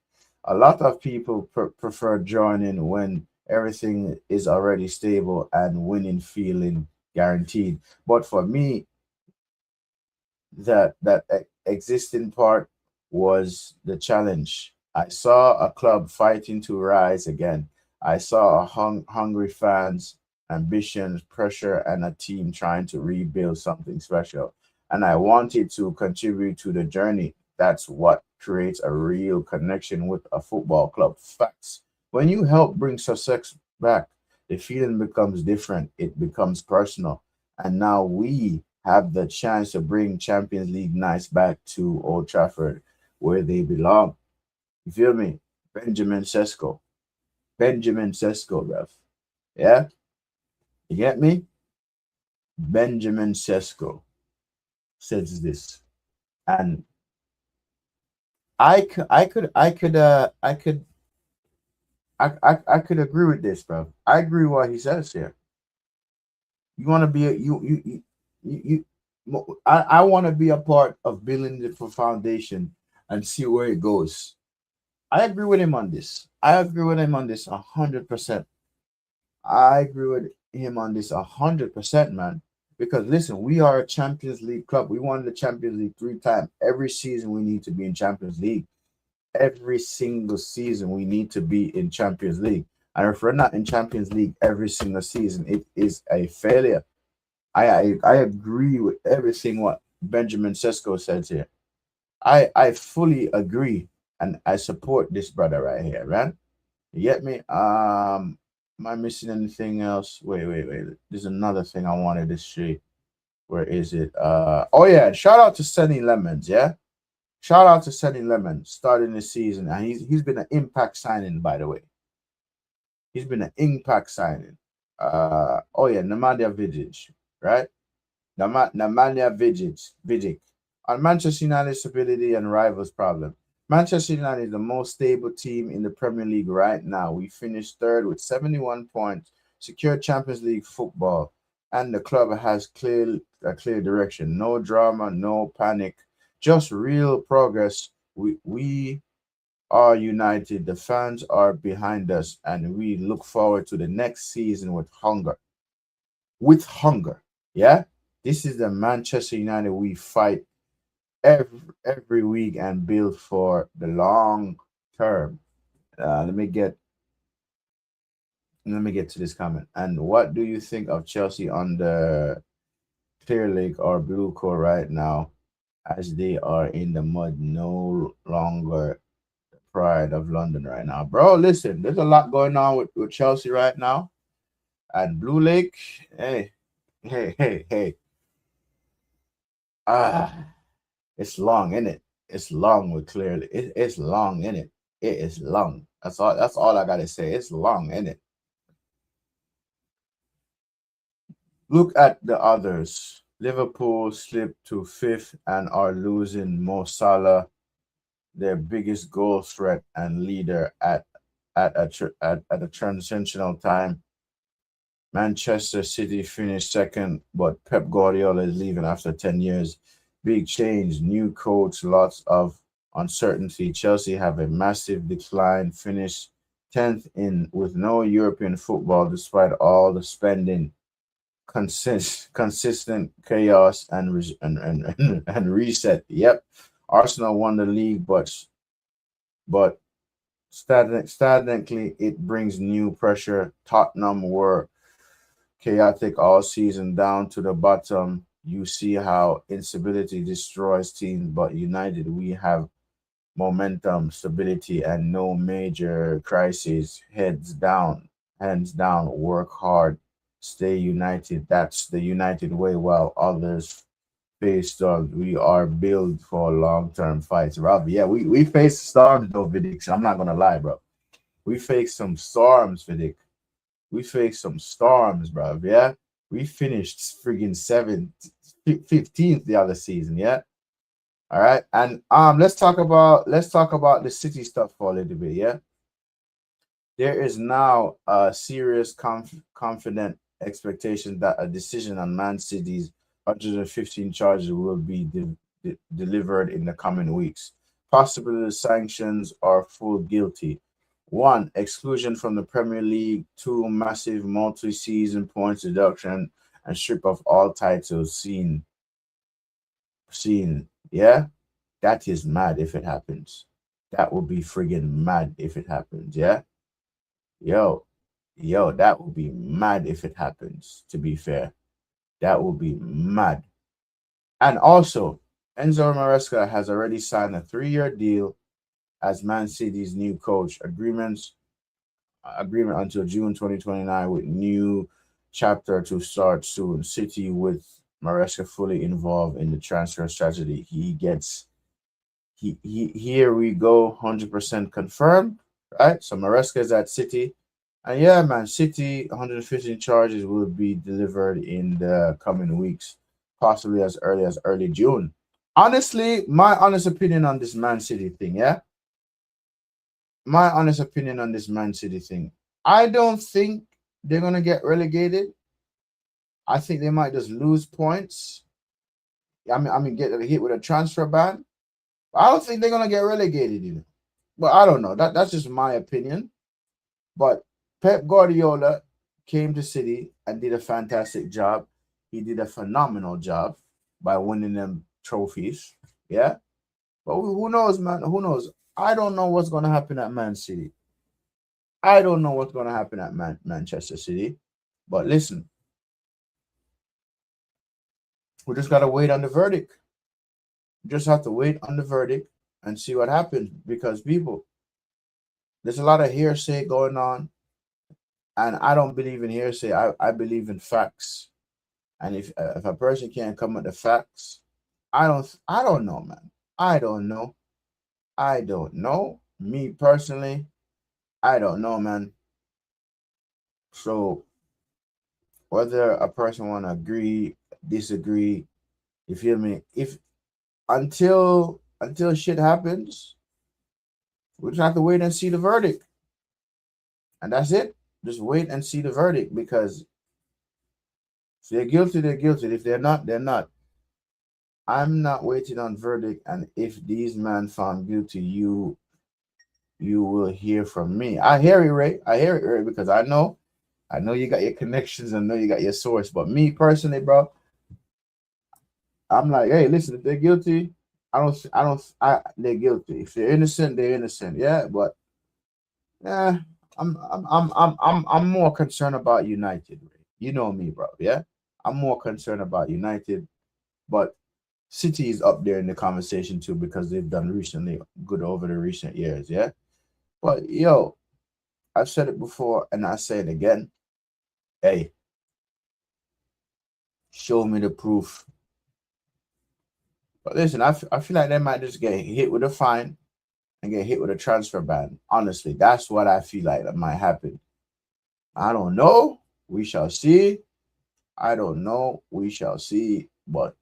A lot of people prefer joining when everything is already stable and winning feeling guaranteed. But for me, that existing part was the challenge. I saw a club fighting to rise again. I saw a hungry fans, ambitions, pressure, and a team trying to rebuild something special. And I wanted to contribute to the journey. That's what creates a real connection with a football club. Facts. When you help bring success back, the feeling becomes different. It becomes personal. And now we have the chance to bring Champions League nights back to Old Trafford where they belong. You feel me? Benjamin Sesko. Benjamin Sesko, bruv. Yeah? You get me? Benjamin Sesko says this. And I could agree with this, bro. I agree what he says here. You want to be a I want to be a part of building the foundation and see where it goes. I agree with him on this. I agree with him on this 100%. I agree with him on this 100%, man. Because listen, we are a Champions League club. We won the Champions League 3 times. Every season we need to be in Champions League. Every single season we need to be in Champions League. And if we're not in Champions League every single season, it is a failure. I agree with everything what Benjamin Sesko says here. I fully agree and I support this brother right here, man. You get me? Am I missing anything else? Wait. There's another thing I wanted to see. Where is it? Oh yeah, shout out to Sunny Lemons, yeah? Shout out to Sunny Lemons starting the season. And he's been an impact signing, by the way. He's been an impact signing. Oh yeah, Namadia Vidic, right? Nemanja Vidic. On Manchester United's stability and rivals problem. Manchester United is the most stable team in the Premier League right now. We finished third with 71 points, secured Champions League football, and the club has a clear direction. No drama, no panic, just real progress. We are united. The fans are behind us, and we look forward to the next season with hunger. With hunger, yeah. This is the Manchester United we fight every week and build for the long term. Uh, let me get let me get to this comment. And what do you think of Chelsea on the clear lake or blue core right now, as they are in the mud, no longer the pride of London right now, bro? Listen, there's a lot going on with Chelsea right now and Blue Lake. Hey. Ah, it's long, in it? It's long with clearly. It's long, in it? It is long. That's all I gotta say. It's long, in it? Look at the others. Liverpool slipped to fifth and are losing Mo Salah, their biggest goal threat and leader at a transitional time. Manchester City finished second, but Pep Guardiola is leaving after 10 years. Big change, new coach, lots of uncertainty. Chelsea have a massive decline, finished 10th in with no European football despite all the spending, consistent chaos and reset. Yep. Arsenal won the league, but statically it brings new pressure. Tottenham were chaotic all season down to the bottom. You see how instability destroys teams, but United, we have momentum, stability, and no major crises. Hands down, work hard, stay united. That's the United way, while others face storms. We are built for long term fights. Rob, yeah, we face storms though, Vidic. I'm not gonna lie, bro. We face some storms, Vidic. We faced some storms, bro. Yeah, we finished friggin' 15th the other season. Yeah, all right. And let's talk about the City stuff for a little bit. Yeah, there is now a serious confident expectation that a decision on Man City's 115 charges will be delivered in the coming weeks. Possible sanctions or full guilty. One, exclusion from the Premier League. Two, massive multi-season points deduction and strip of all titles seeing, yeah, that is mad if it happens. That would be friggin' mad if it happens, yeah? Yo, that would be mad if it happens, to be fair. That would be mad. And also, Enzo Maresca has already signed a 3-year deal as Man City's new coach. Agreement until June 2029 with new chapter to start soon. City with Maresca fully involved in the transfer strategy. Here we go, 100% confirmed, right? So Maresca is at City. And yeah, man, City 115 charges will be delivered in the coming weeks, possibly as early June. Honestly, my honest opinion on this Man City thing, yeah? My honest opinion on this Man City thing. I don't think they're gonna get relegated. I think they might just lose points. I mean, get hit with a transfer ban. I don't think they're gonna get relegated, But I don't know. That's just my opinion. But Pep Guardiola came to City and did a fantastic job. He did a phenomenal job by winning them trophies. Yeah. But who knows, man? Who knows? I don't know what's gonna happen at Man City. I don't know what's gonna happen at Manchester City. But listen, we just gotta wait on the verdict. We just have to wait on the verdict and see what happens because people, there's a lot of hearsay going on, and I don't believe in hearsay. I believe in facts. And if a person can't come with the facts, I don't know, man. I don't know. I don't know. Me personally, I don't know, man. So whether a person wanna agree, disagree, you feel me? If until shit happens, we just have to wait and see the verdict. And that's it. Just wait and see the verdict because if they're guilty, they're guilty. If they're not, they're not. I'm not waiting on verdict. And if these men found guilty, you will hear from me. I hear it, Ray. I hear it, Ray, because I know you got your connections. I know you got your source. But me personally, bro, I'm like, hey, listen, if they're guilty, they're guilty. If they're innocent, they're innocent. Yeah, but yeah, I'm more concerned about United. Ray. You know me, bro. Yeah, I'm more concerned about United, but City is up there in the conversation too because they've done recently good over the recent years. Yeah, but yo, I've said it before and I say it again. Hey, show me the proof. But listen, I feel like they might just get hit with a fine and get hit with a transfer ban. Honestly, that's what I feel like that might happen. I don't know. We shall see. I don't know. We shall see. But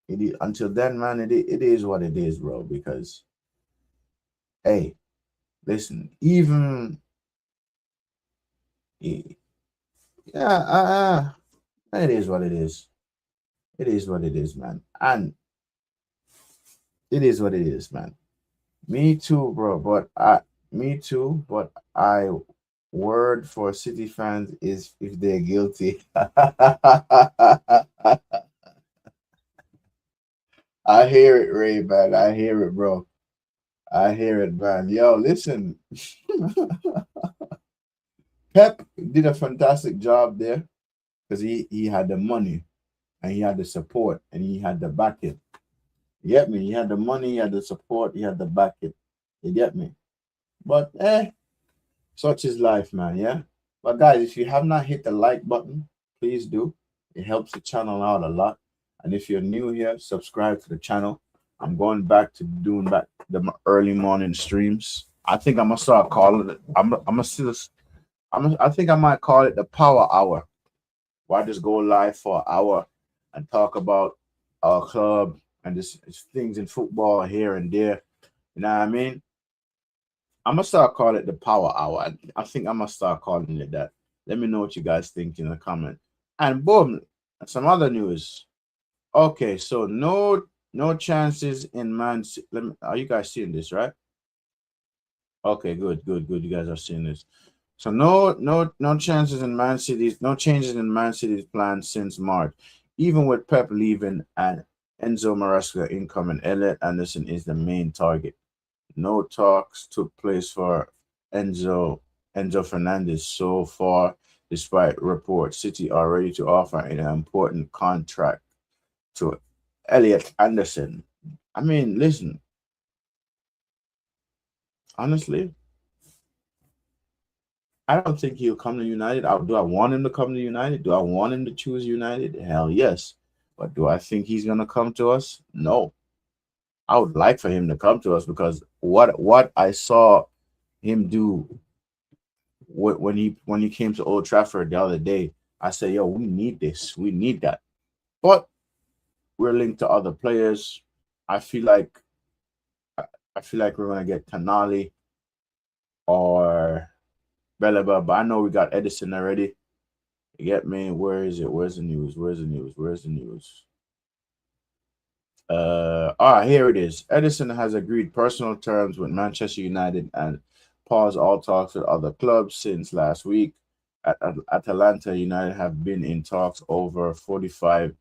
it is, until then, man, it is what it is, bro. Because hey, listen, even yeah, it is what it is. It is what it is, man. And it is what it is, man. Me too, bro. Me too. But I, word for City fans is if they're guilty. I hear it, Ray, man. I hear it, bro. I hear it, man. Yo, listen. Pep did a fantastic job there because he had the money and he had the support and he had the backing. You get me? He had the money, he had the support, he had the backing. You get me? But such is life, man. Yeah. But guys, if you have not hit the like button, please do. It helps the channel out a lot. And if you're new here, subscribe to the channel. I'm going back to doing back the early morning streams. I think I'm gonna start calling it. I think I might call it the Power Hour. Why just go live for an hour and talk about our club and just things in football here and there. You know what I mean? I'm gonna start calling it the Power Hour. I think I'm gonna start calling it that. Let me know what you guys think in the comment. And boom, some other news. Okay, so no chances in Man. Let me, are you guys seeing this, right? Okay, good. You guys are seeing this. So no chances in Man City's, no changes in Man City's plans since March, even with Pep leaving and Enzo Maresca income and Elliot Anderson is the main target. No talks took place for Enzo Fernandez so far, despite reports City are ready to offer an important contract to Elliot Anderson. I mean, listen, honestly, I don't think he'll come to United. Do I want him to come to United? Do I want him to choose United? Hell yes. But do I think he's gonna come to us? No. I would like for him to come to us because what I saw him do when he came to Old Trafford the other day, I said, "Yo, we need this. We need that." But we're linked to other players. I feel like I feel like we're gonna get Tonali or Belaba, but I know we got Edison already. You get me? Where is it? Where's the news? Where's the news? Where's the news? Here it is. Edison has agreed personal terms with Manchester United and paused all talks with other clubs since last week. At Atalanta United have been in talks over 45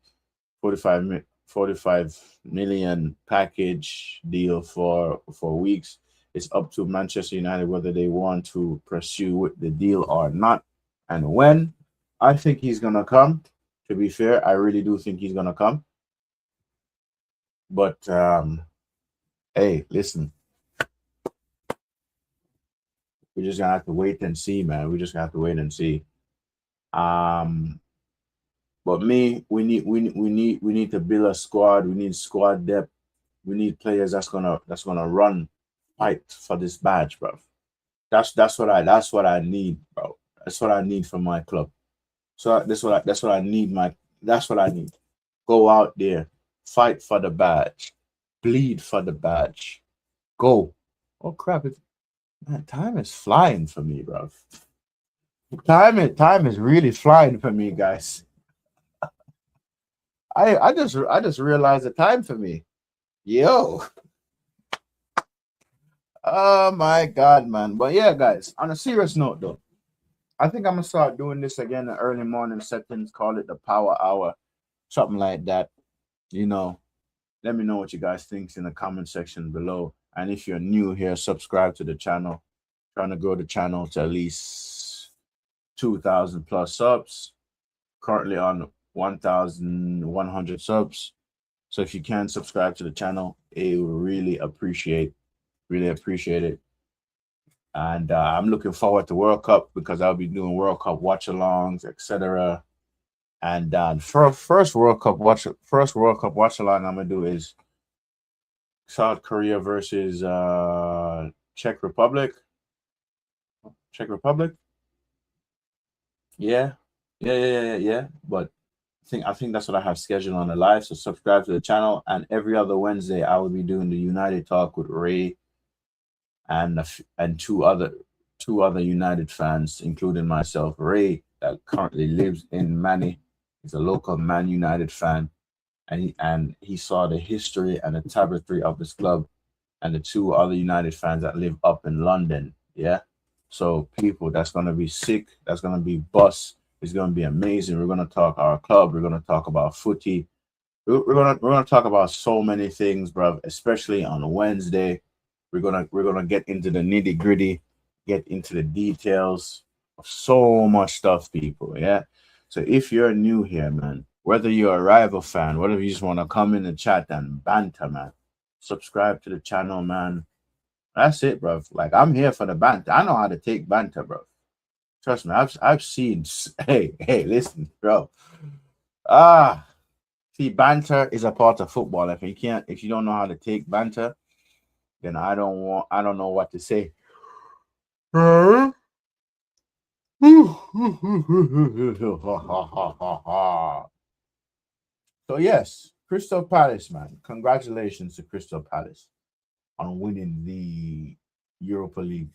million package deal for weeks. It's up to Manchester United whether they want to pursue the deal or not, and when. I think he's gonna come. To be fair, I really do think he's gonna come. But hey, listen, we're just gonna have to wait and see, man. We just have to wait and see. Um, but we need to build a squad. We need squad depth. We need players that's gonna run, fight for this badge, bro. That's what I need, bro. That's what I need from my club. So that's what I need. That's what I need. Go out there, fight for the badge, bleed for the badge. Go. Oh crap! Man, time is flying for me, bro. Time is really flying for me, guys. I just realized the time for me. Yo. Oh my god, man. But yeah, guys, on a serious note though, I think I'm gonna start doing this again in early morning settings, call it the power hour, something like that. You know, let me know what you guys think in the comment section below. And if you're new here, subscribe to the channel. Trying to grow the channel to at least 2,000 plus subs. Currently on 1,100 subs. So if you can subscribe to the channel, it will really appreciate it. And I'm looking forward to World Cup because I'll be doing World Cup watch-alongs, etc. And first World Cup watch-along I'm gonna do is South Korea versus Czech Republic. Czech Republic. Yeah, yeah. But I think that's what I have scheduled on the live. So subscribe to the channel, and every other Wednesday I will be doing the United Talk with Ray and two other United fans, including myself. Ray, that currently lives in Manny, is a local Man United fan, and he saw the history and the tapestry of this club, and the two other United fans that live up in London. Yeah, so people, that's gonna be sick. That's gonna be bus. It's gonna be amazing. We're gonna talk our club. We're gonna talk about footy. We're gonna talk about so many things, bro. Especially on Wednesday, we're gonna get into the nitty gritty, get into the details of so much stuff, people. Yeah. So if you're new here, man, whether you're a rival fan, whether you just want to come in and chat and banter, man, subscribe to the channel, man. That's it, bro. Like I'm here for the banter. I know how to take banter, bro. Trust me. I've seen. Hey, listen, bro. Ah. See, banter is a part of football. If you don't know how to take banter, then I don't know what to say. So yes, Crystal Palace, man. Congratulations to Crystal Palace on winning the Europa League.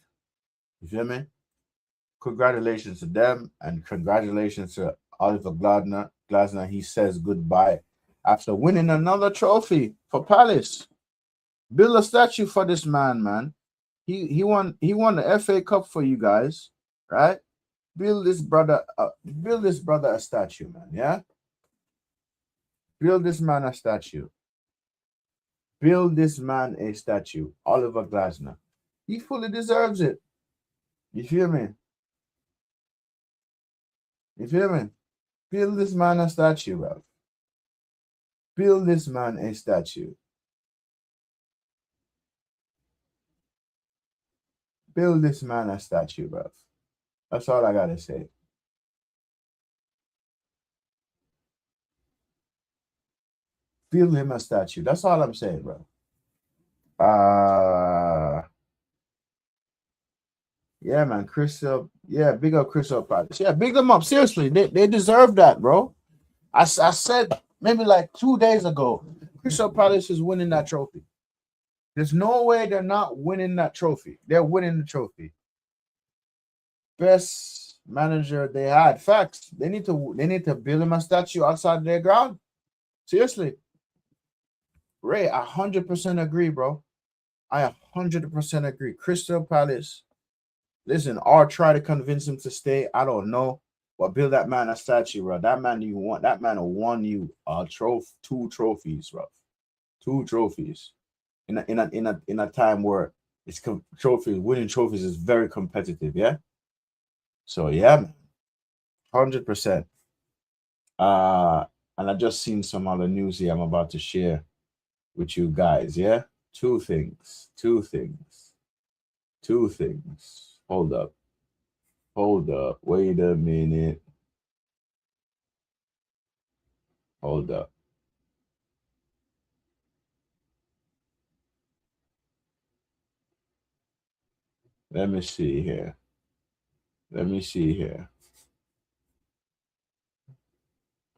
You feel me? Congratulations to them, and congratulations to Oliver Gladner. He says goodbye after winning another trophy for Palace. Build a statue for this man, man. He won the FA Cup for you guys, right? Build this brother a statue, man. Yeah, build this man a statue. Build this man a statue. Oliver Glasner. He fully deserves it. You feel me? You feel me? Build this man a statue, bro. Build this man a statue. Build this man a statue, bro. That's all I gotta say. Build him a statue. That's all I'm saying, bro. Yeah, man. Crystal. Yeah, big up Crystal Palace. Yeah, big them up. Seriously, they deserve that, bro. I said maybe like 2 days ago, Crystal Palace is winning that trophy. There's no way they're not winning that trophy. They're winning the trophy. Best manager they had. Facts. They need to build him a statue outside their ground. Seriously. Ray, 100% agree, bro. I 100% agree. Crystal Palace. Listen, or try to convince him to stay. I don't know. But build that man a statue, bro. That man you want. That man will won you a two trophies, bro. Two trophies. In a time where it's winning trophies is very competitive, yeah. So yeah, man, 100%. And I just seen some other news here I'm about to share with you guys, yeah. Two things. Hold up. Wait a minute. Hold up. Let me see here. I'm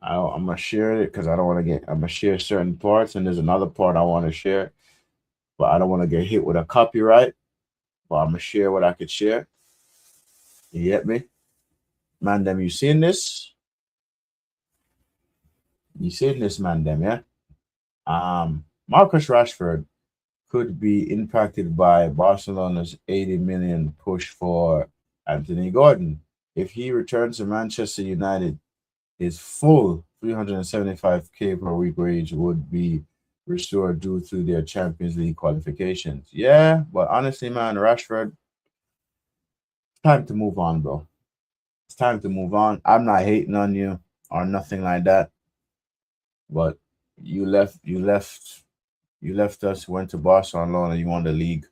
gonna share it because I don't want to get. I'm gonna share certain parts, and there's another part I want to share, but I don't want to get hit with a copyright. But I'm gonna share what I could share. You get me, man? Them, you seen this? You seen this, man? Them, yeah. Marcus Rashford could be impacted by Barcelona's 80 million push for Anthony Gordon if he returns to Manchester United. His full 375K per week wage would be restored due to their Champions League qualifications. Yeah, but honestly, man, Rashford, it's time to move on, bro. It's time to move on. I'm not hating on you or nothing like that, but you left us, went to Barcelona, and you won the league.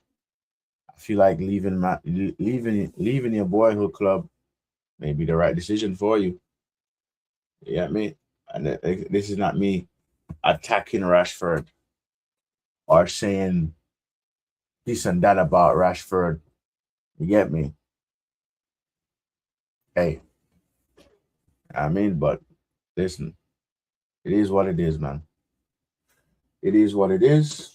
I feel like leaving your boyhood club may be the right decision for you. You get me? And this is not me attacking Rashford or saying this and that about Rashford. You get me? Hey, but listen, it is what it is, man. It is what it is.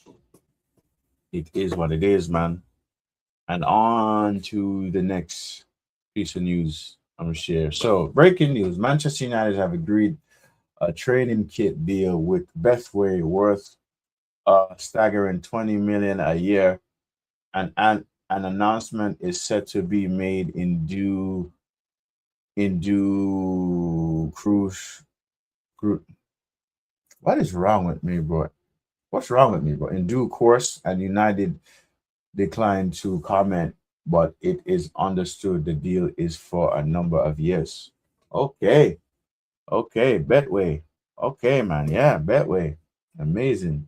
It is what it is, man. And on to the next piece of news I'm gonna share. So, breaking news: Manchester United have agreed a training kit deal with Bethway worth a staggering 20 million a year, and an announcement is set to be made in due cruise. What is wrong with me, bro? What's wrong with me, bro? In due course, and United declined to comment, but it is understood the deal is for a number of years. Okay, Betway. Okay, man, yeah, Betway, amazing.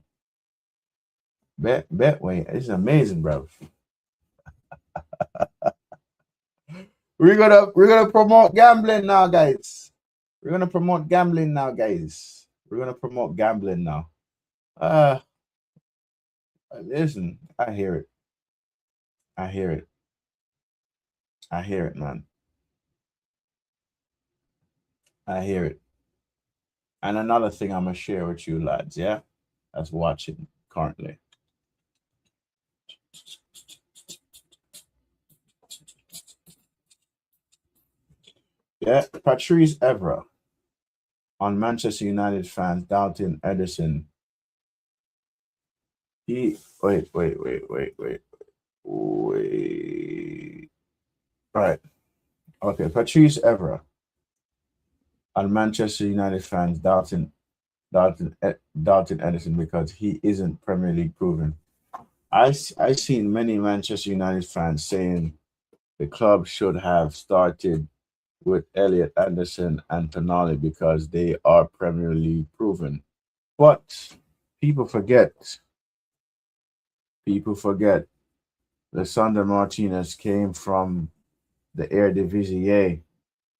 Betway, it's amazing, bro. We're gonna promote gambling now, guys. We're gonna promote gambling now, guys. We're gonna promote gambling now. Uh, listen, I hear it. I hear it. I hear it, man. I hear it. And another thing I'm gonna share with you lads, yeah, that's watching currently. Yeah, Patrice Evra on Manchester United fans doubting Edison. He wait. Right. Okay, Patrice Evra on Manchester United fans doubting Dalton Edison because he isn't Premier League proven. I seen many Manchester United fans saying the club should have started with Elliot Anderson and Tonali because they are Premier League proven. But people forget, people forget, Lisandro Martinez came from the Eredivisie.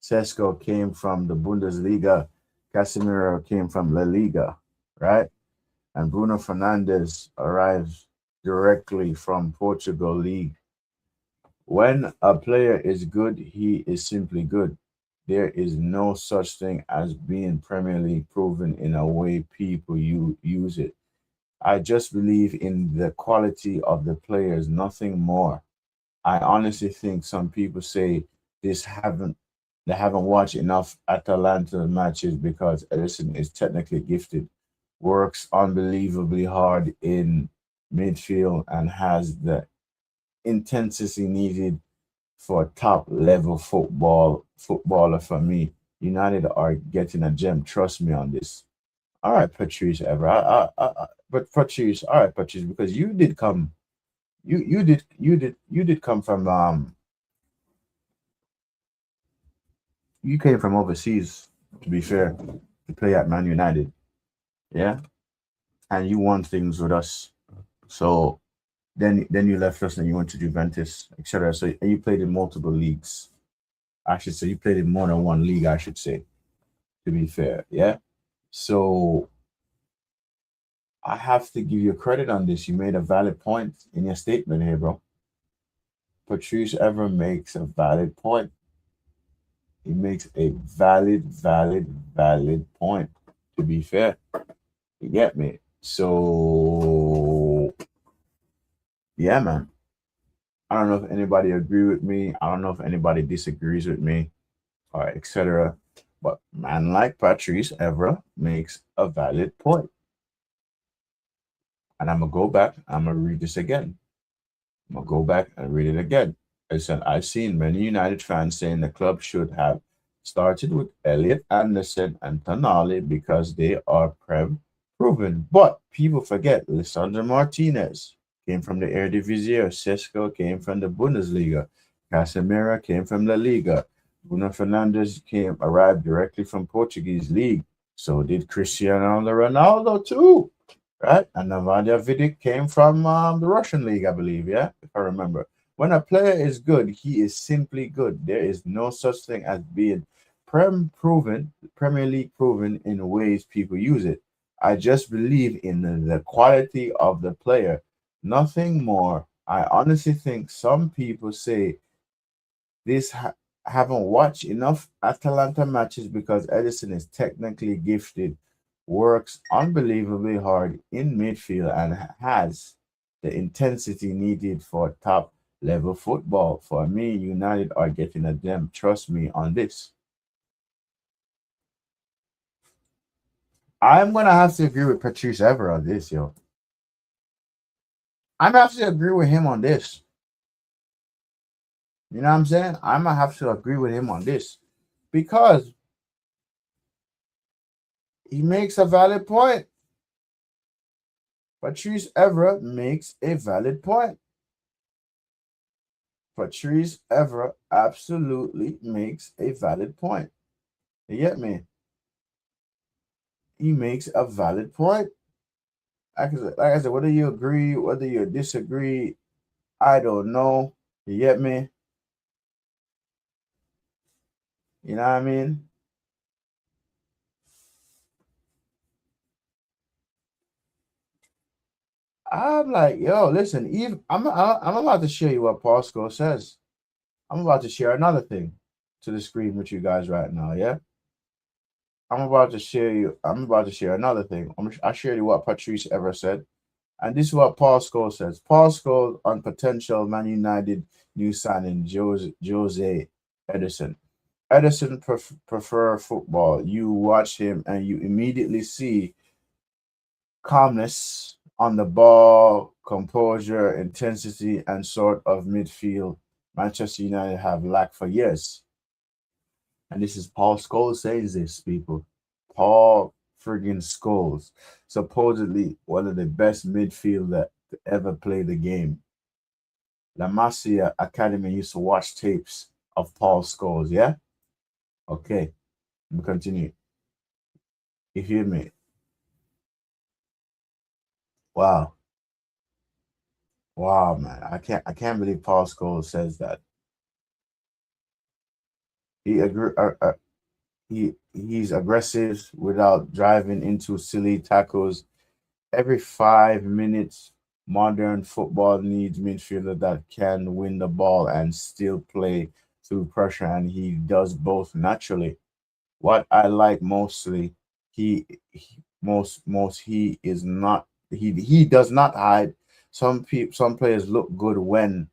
Sesko came from the Bundesliga. Casemiro came from La Liga, right? And Bruno Fernandes arrives directly from Portugal League. When a player is good, he is simply good. There is no such thing as being Premier League proven in a way people use it. I just believe in the quality of the players, nothing more. I honestly think some people say this haven't they haven't watched enough Atalanta matches because Edison is technically gifted, works unbelievably hard in midfield, and has the intensity needed for top level footballer for me. United are getting a gem. Trust me on this. All right, Patrice Ever. But Patrice, all right, Patrice, because you did come, you did come from you came from overseas. To be fair, to play at Man United, yeah, and you won things with us. So then you left us and you went to Juventus, etc. So and you played in multiple leagues. I should say you played in more than one league. I should say, to be fair, yeah. So I have to give you credit on this. You made a valid point in your statement here, bro. Patrice Ever makes a valid point. He makes a valid point. To be fair, you get me. So yeah, man. I don't know if anybody agree with me. I don't know if anybody disagrees with me, or etc. But man like Patrice Evra makes a valid point. And I'm gonna go back, I'm gonna read this again. I'm gonna go back and read it again. I said I've seen many United fans saying the club should have started with Elliot Anderson and Tonali because they are proven. But people forget Lisandro Martinez came from the Eredivisie. Sesko came from the Bundesliga. Casemiro came from La Liga. Bruno Fernandes arrived directly from Portuguese league. So did Cristiano Ronaldo too, right? And Navadia Vidic came from the Russian league, I believe, yeah, if I remember. When a player is good, he is simply good. There is no such thing as being Premier League proven in ways people use it. I just believe in the quality of the player, nothing more. I honestly think some people say this haven't watched enough Atalanta matches because Edison is technically gifted, works unbelievably hard in midfield, and has the intensity needed for top level football. For me, United are getting a gem. Trust me on this. I'm gonna have to agree with Patrice Ever on this, yo. I'm gonna have to agree with him on this. You know what I'm saying? I'm gonna have to agree with him on this because he makes a valid point. Patrice Evra makes a valid point. Patrice Evra absolutely makes a valid point. You get me? He makes a valid point. Like I said, whether you agree, whether you disagree, I don't know. You get me? You know what I mean? I'm like, yo, listen, Eve, I'm about to show you what Paul Scholes says. I'm about to share another thing to the screen with you guys right now, yeah? I'm about to share another thing. I shared you what Patrice ever said. And this is what Paul Scholes says. Paul Scholes on potential Man United new signing Jose Edison. Edison prefer football. You watch him and you immediately see calmness on the ball, composure, intensity, and sort of midfield Manchester United have lacked for years. And this is Paul Scholes saying this, people. Paul friggin' Scholes, supposedly one of the best midfielder to ever play the game. La Masia Academy used to watch tapes of Paul Scholes, yeah? Okay, we continue. You hear me? Wow. Wow, man. I can't believe Paul Scholes says that. He agree he's aggressive without driving into silly tackles. Every 5 minutes, modern football needs midfielder that can win the ball and still play through pressure, and he does both naturally. What I like mostly, he is not he does not hide. Some players look good when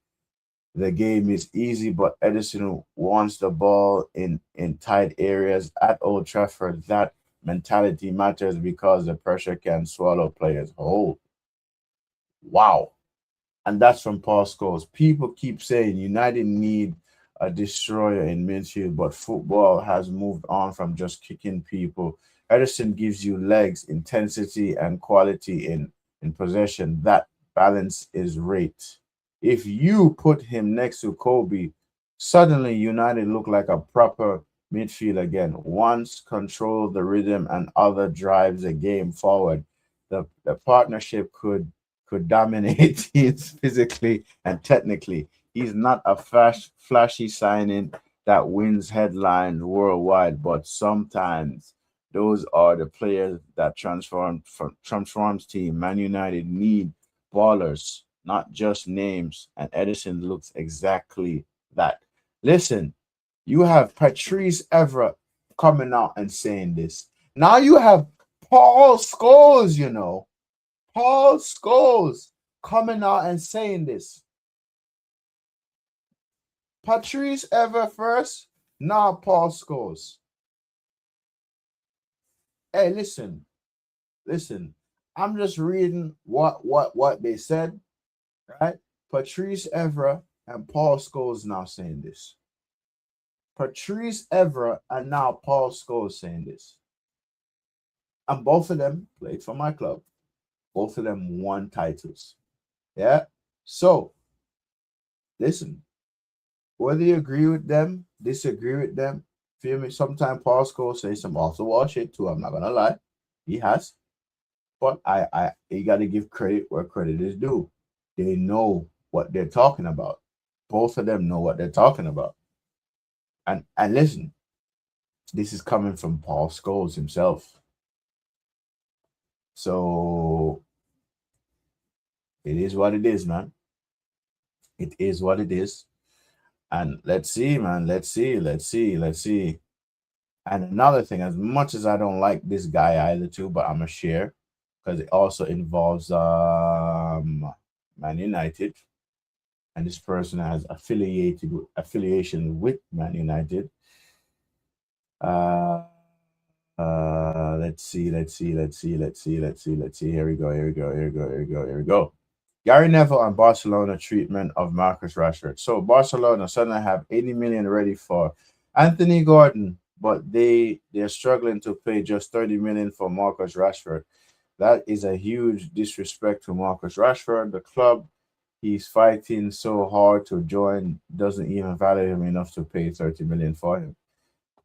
the game is easy, but Edison wants the ball in tight areas at Old Trafford. That mentality matters because the pressure can swallow players whole. Wow. And that's from Paul Scholes. People keep saying United need a destroyer in midfield, but football has moved on from just kicking people. Edison gives you legs, intensity, and quality in possession. That balance is rate. If you put him next to Kobe, suddenly United look like a proper midfield again. Once control the rhythm and other drives the game forward. The partnership could dominate teams physically and technically. He's not a flashy signing that wins headlines worldwide, but sometimes those are the players that transforms team. Man United need ballers, not just names, and Edison looks exactly that. Listen, you have Patrice Evra coming out and saying this. Now you have Paul Scholes, Paul Scholes coming out and saying this. Patrice ever first, now Paul Scholes. Hey, listen. I'm just reading what they said, right? Patrice Evra and Paul Scholes now saying this. Patrice Evra and now Paul Scholes saying this. And both of them played for my club. Both of them won titles. Yeah. So listen, whether you agree with them, disagree with them, feel me? Sometimes Paul Scholes say some off the wall shit too. I'm not gonna lie, he has. But you got to give credit where credit is due. They know what they're talking about. Both of them know what they're talking about. And listen, this is coming from Paul Scholes himself. So it is what it is, man. It is what it is. And let's see, man. Let's see. And another thing, as much as I don't like this guy either, too, but I'm gonna share because it also involves Man United, and this person has affiliation with Man United. Uh, let's see. Here we go. Gary Neville and Barcelona treatment of Marcus Rashford. So Barcelona suddenly have 80 million ready for Anthony Gordon, but they're struggling to pay just 30 million for Marcus Rashford. That is a huge disrespect to Marcus Rashford. The club he's fighting so hard to join doesn't even value him enough to pay 30 million for him.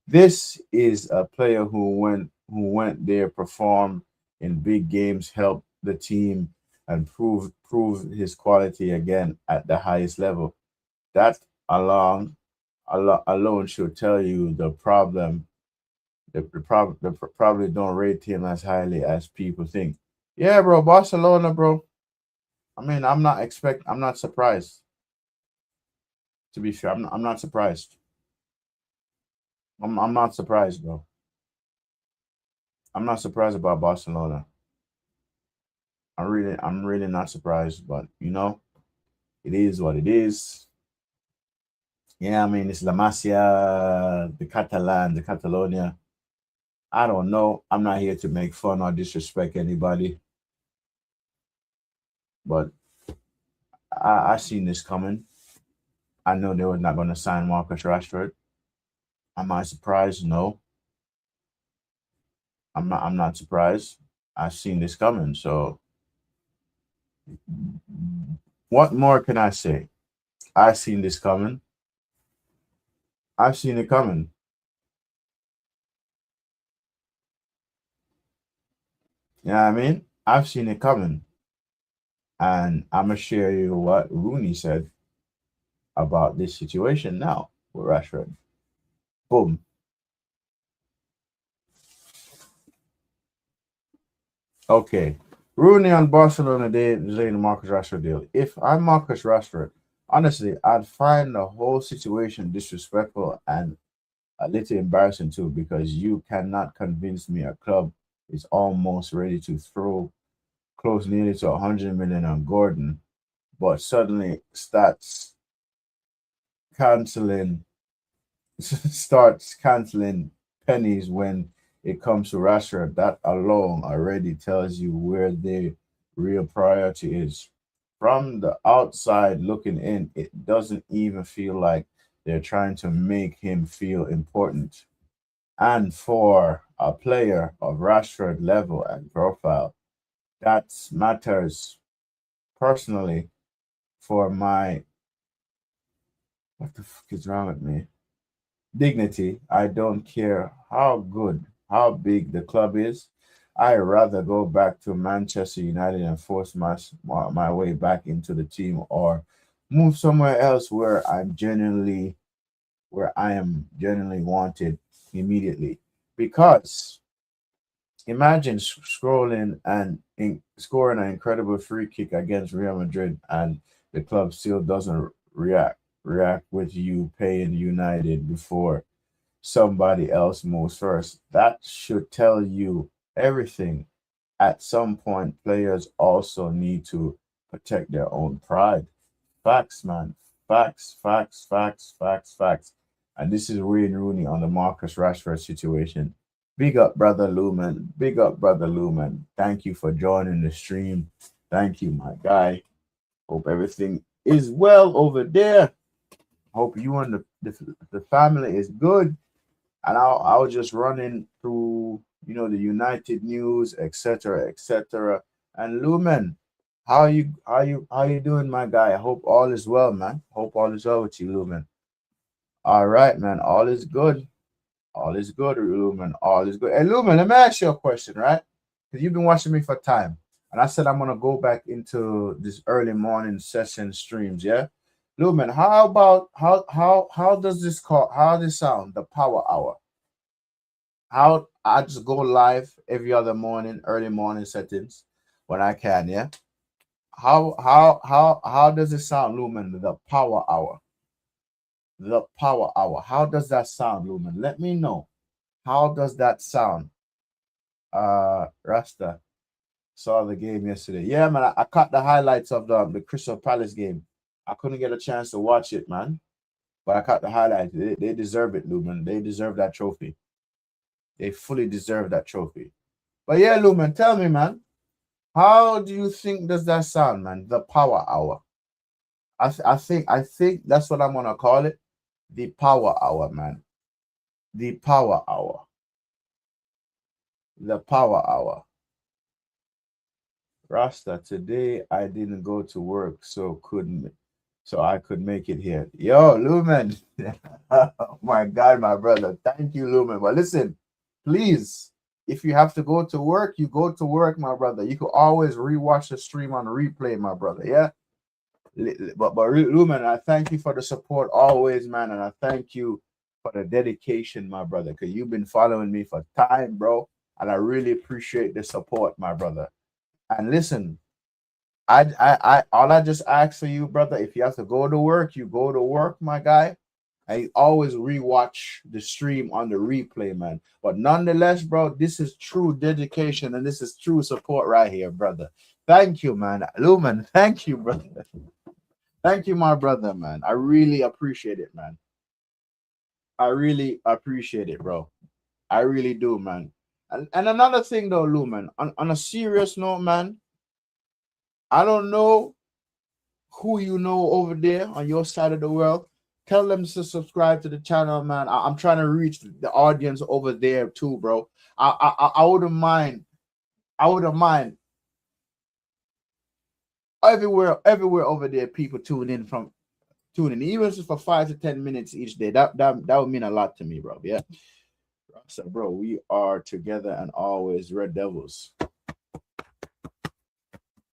This is a player who went there, performed in big games, helped the team, and proved his quality again at the highest level. That alone alone should tell you the problem. Probably don't rate him as highly as people think. Yeah, bro, Barcelona, bro. I mean, I'm not surprised. To be fair, I'm not surprised. I'm not surprised, bro. I'm not surprised about Barcelona. I'm really not surprised, but it is what it is. Yeah, I mean it's La Masia, the Catalan, the Catalonia. I don't know. I'm not here to make fun or disrespect anybody, but I seen this coming. I know they were not going to sign Marcus Rashford. Am I surprised? No, I'm not surprised. I've seen this coming. So what more can I say? I've seen this coming. I've seen it coming. You know what I mean? I've seen it coming. And I'm gonna share you what Rooney said about this situation now with Rashford. Boom. Okay. Rooney on Barcelona delaying the Marcus Rashford deal. If I'm Marcus Rashford, honestly, I'd find the whole situation disrespectful and a little embarrassing too, because you cannot convince me a club is almost ready to throw close nearly to 100 million on Gordon, but suddenly canceling starts canceling pennies when it comes to Rashford. That alone already tells you where their real priority is. From the outside looking in, it doesn't even feel like they're trying to make him feel important. And for a player of Rashford level and profile, that matters personally for my what the fuck is wrong with me? Dignity. I don't care how good, how big the club is. I rather go back to Manchester United and force my way back into the team, or move somewhere else where I am genuinely wanted immediately. Because imagine scrolling and scoring an incredible free kick against Real Madrid, and the club still doesn't react with you paying United before somebody else moves first. That should tell you everything. At some point, players also need to protect their own pride. Facts, man. Facts, facts, facts, facts, facts. And this is Wayne Rooney on the Marcus Rashford situation. Big up, brother Lumen. Big up, brother Lumen. Thank you for joining the stream. Thank you, my guy. Hope everything is well over there. Hope you and the family is good. And I was just running through, the United news, etc., etc. And Lumen, how you doing, my guy? I hope all is well, man. Hope all is well with you, Lumen. All right, man. All is good. All is good, Lumen. All is good. Hey, Lumen, let me ask you a question, right? Because you've been watching me for time, and I said I'm gonna go back into this early morning session streams. Yeah, Lumen. How about how does this call? How this sound? The Power Hour. How I just go live every other morning, early morning settings when I can, yeah. How does it sound, Lumen? The Power Hour. The Power Hour. How does that sound, Lumen? Let me know. How does that sound? Rasta saw the game yesterday. Yeah, man. I caught the highlights of the Crystal Palace game. I couldn't get a chance to watch it, man. But I caught the highlights. They deserve it, Lumen. They deserve that trophy. They fully deserve that trophy. But yeah, Lumen, tell me, man, how do you think does that sound, man? The Power Hour. I think that's what I'm gonna call it. The Power Hour, man. The Power Hour. The Power Hour. Rasta, today I didn't go to work, so I could make it here. Yo, Lumen. Oh my God, my brother. Thank you, Lumen. But listen, please, if you have to go to work, you go to work, my brother. You could always rewatch the stream on replay, my brother. Yeah. But Lumen, I thank you for the support always, man, and I thank you for the dedication, my brother, because you've been following me for time, bro, and I really appreciate the support, my brother. And listen, all I just ask for you, brother, if you have to go to work, you go to work, my guy. I always rewatch the stream on the replay, man. But nonetheless, bro, this is true dedication and this is true support right here, brother. Thank you, man. Lumen, thank you, brother. Thank you, my brother, man. I really appreciate it, man. I really appreciate it, bro. I really do, man. And another thing though, Lumen, on a serious note, man, I don't know who you know over there on your side of the world. Tell them to subscribe to the channel, man. I'm trying to reach the audience over there too, bro. I wouldn't mind. I wouldn't mind everywhere over there. People tuning in, even just for 5 to 10 minutes each day. That would mean a lot to me, bro. Yeah. So, bro, we are together and always Red Devils.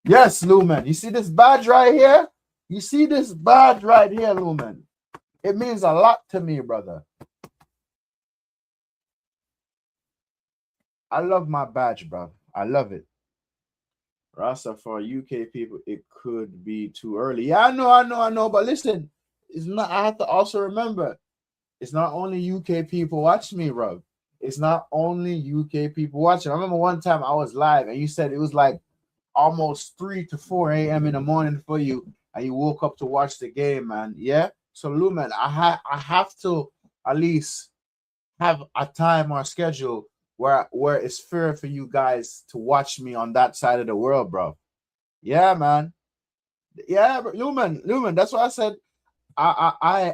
Yes, Lumen. You see this badge right here? You see this badge right here, Lumen? It means a lot to me, brother. I love my badge, bro. I love it. Rasta, for UK people, it could be too early. Yeah, I know. But listen, it's not. I have to also remember, it's not only UK people watch me, bro. It's not only UK people watching. I remember one time I was live and you said it was like almost 3 to 4 a.m. in the morning for you, and you woke up to watch the game, man. Yeah. So Lumen, I have to at least have a time or schedule where it's fair for you guys to watch me on that side of the world, bro. Yeah, man. Yeah, but Lumen. That's why I said I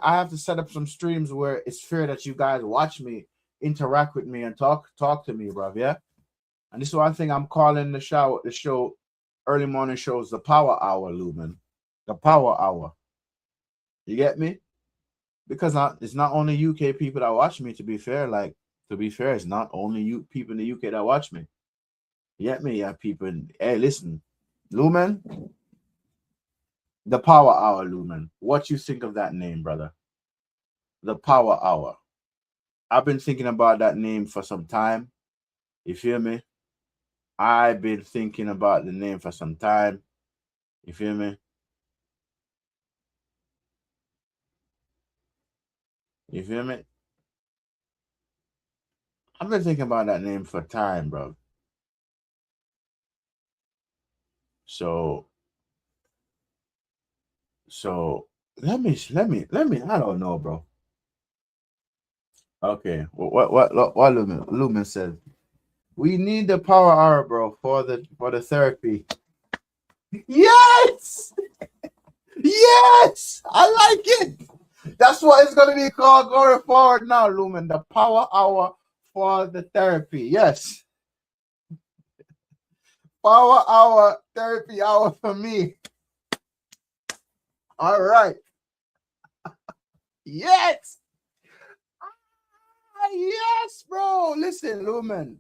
have to set up some streams where it's fair that you guys watch me, interact with me, and talk to me, bro. Yeah. And this is one thing I'm calling the show early morning shows the power hour, Lumen. The power hour. You get me? Because it's not only UK people that watch me, to be fair, it's not only you people in the UK that watch me. You get me? Yeah, people. Hey, listen, Lumen, the power hour, Lumen. What you think of that name, brother? The power hour. I've been thinking about that name for some time. You feel me? I've been thinking about the name for some time. You feel me? You feel me? I've been thinking about that name for time, bro. So let me. I don't know, bro. Okay, what Lumen said. We need the power hour, bro, for the therapy. Yes, yes, I like it. That's what it's gonna be called going forward now, Lumen. The power hour for the therapy. Yes, power hour, therapy hour for me. All right. Yes. Yes, bro. Listen, Lumen.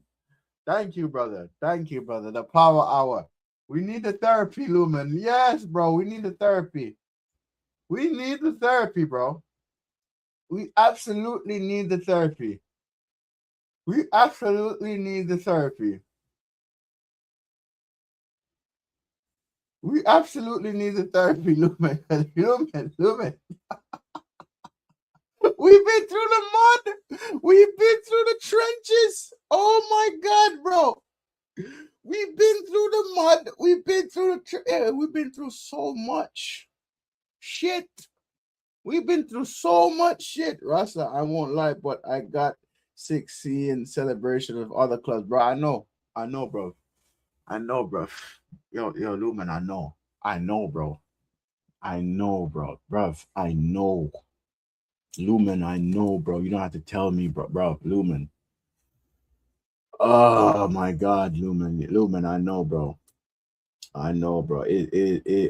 Thank you, brother. Thank you, brother. The power hour. We need the therapy, Lumen. Yes, bro. We need the therapy. We need the therapy, bro. We absolutely need the therapy. We absolutely need the therapy. We absolutely need the therapy, Lumen. Lumen. We've been through the mud. We've been through the trenches. Oh my God, bro. We've been through the mud. We've been through we've been through so much shit. We've been through so much shit. Rasta, I won't lie, but I got sick seeing celebration of other clubs, bro. I know, bro. I know, bro. Yo, Lumen, I know, bro. I know, bro. Bruv, I know. Lumen, I know, bro. You don't have to tell me, bro. Lumen. Oh my God, Lumen, I know, bro. I know, bro.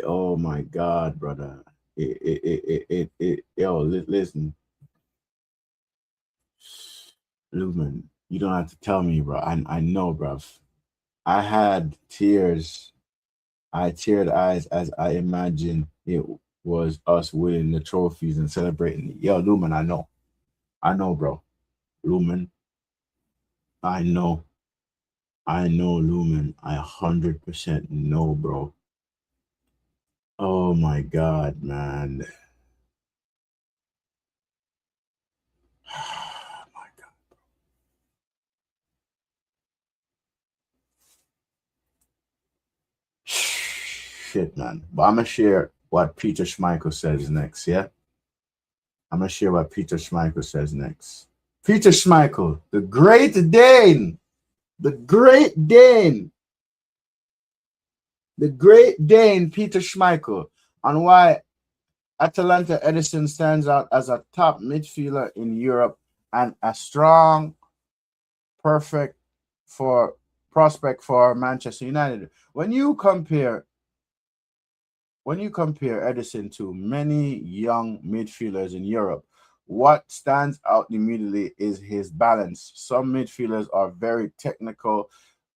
Oh my God, brother. Yo, listen. Lumen, you don't have to tell me, bro. I know, bro. I had tears. I teared eyes as I imagined it was us winning the trophies and celebrating. Yo, Lumen, I know. I know, bro. Lumen, I know. I know, Lumen. I 100% know, bro. Oh my God, man. My God. Shit, man. But I'm gonna share what Peter Schmeichel says next, yeah? I'm gonna share what Peter Schmeichel says next. Peter Schmeichel, the Great Dane. The Great Dane. The Great Dane, Peter Schmeichel. On why Atalanta Edison stands out as a top midfielder in Europe and a strong, perfect for prospect for Manchester United. When you compare Edison to many young midfielders in Europe, what stands out immediately is his balance. Some midfielders are very technical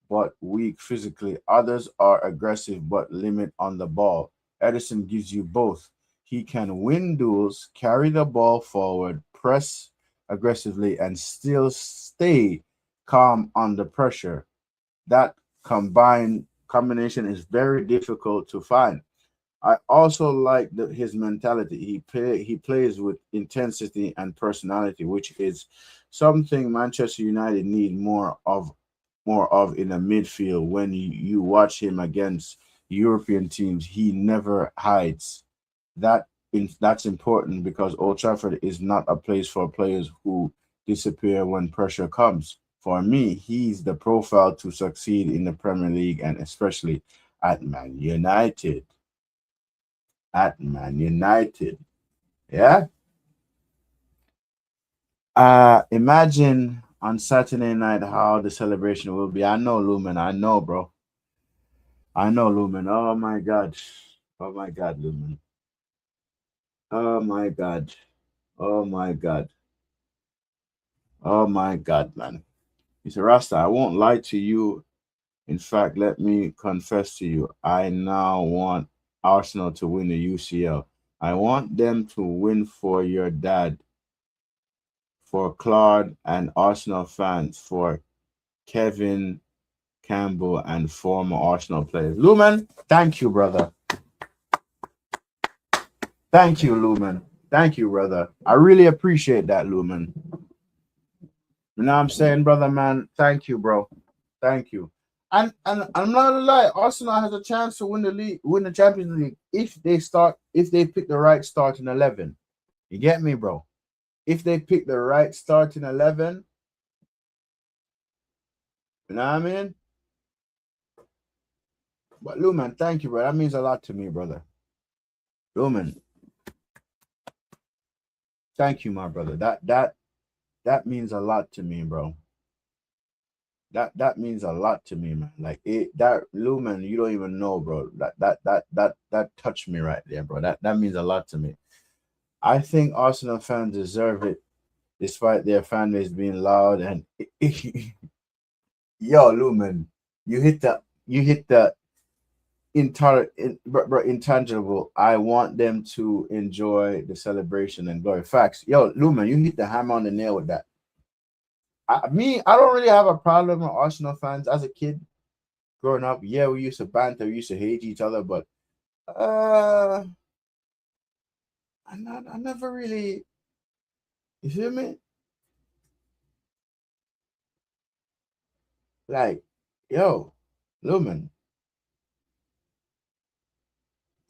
but weak physically. Others are aggressive but limit on the ball. Edison gives you both. He can win duels, carry the ball forward, press aggressively, and still stay calm under pressure. That combined combination is very difficult to find. I also like his mentality. He plays with intensity and personality, which is something Manchester United need more of in the midfield. When you watch him against European teams, he never hides. That's important because Old Trafford is not a place for players who disappear when pressure comes. For me, he's the profile to succeed in the Premier League and especially at Man United. At Man United. Yeah. Imagine on Saturday night how the celebration will be. I know, Lumen. I know, bro. I know, Lumen. Oh my God. Oh my God, Lumen. Oh my God. Oh my God. Oh my God, man. Mr. Rasta, I won't lie to you. In fact, let me confess to you. I now want Arsenal to win the UCL. I want them to win for your dad, for Claude and Arsenal fans, for Kevin Campbell and former Arsenal players. Lumen, thank you, brother. Thank you, Lumen. Thank you, brother. I really appreciate that, Lumen. You know what I'm saying, brother, man? Thank you, bro. Thank you. And I'm not gonna lie, Arsenal has a chance to win the league, win the Champions League if they pick the right starting 11. You get me, bro? If they pick the right starting 11, you know what I mean? But Lumen, thank you, bro. That means a lot to me, brother. Lumen, thank you, my brother. That means a lot to me, bro. That means a lot to me, man. Like it that Lumen, you don't even know, bro. That touched me right there, bro. That means a lot to me. I think Arsenal fans deserve it, despite their fan base being loud and yo, Lumen, you hit the intangible. I want them to enjoy the celebration and glory. Facts, yo, Lumen, you hit the hammer on the nail with that. I don't really have a problem with Arsenal fans as a kid growing up. Yeah, we used to banter, we used to hate each other, but uh, I never really, you feel me? Like, yo, Lumen,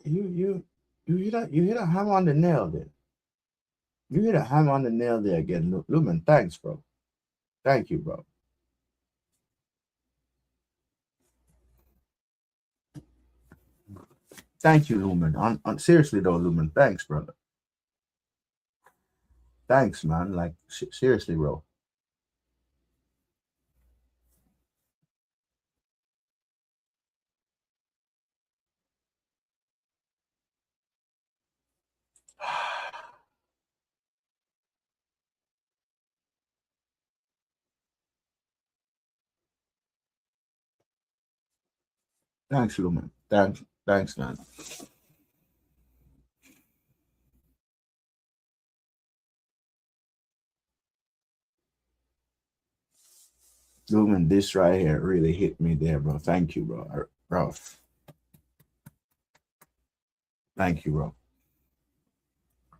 you you you hit a hammer on the nail there. You hit a hammer on the nail there again, Lumen. Thanks, bro. Thank you, bro. Thank you, Lumen. On seriously though, Lumen. Thanks, brother. Thanks, man. Like seriously, bro. Thanks, Lumen. Thanks, man. Lumen, this right here really hit me there, bro. Thank you, bro. Bro, thank you, bro.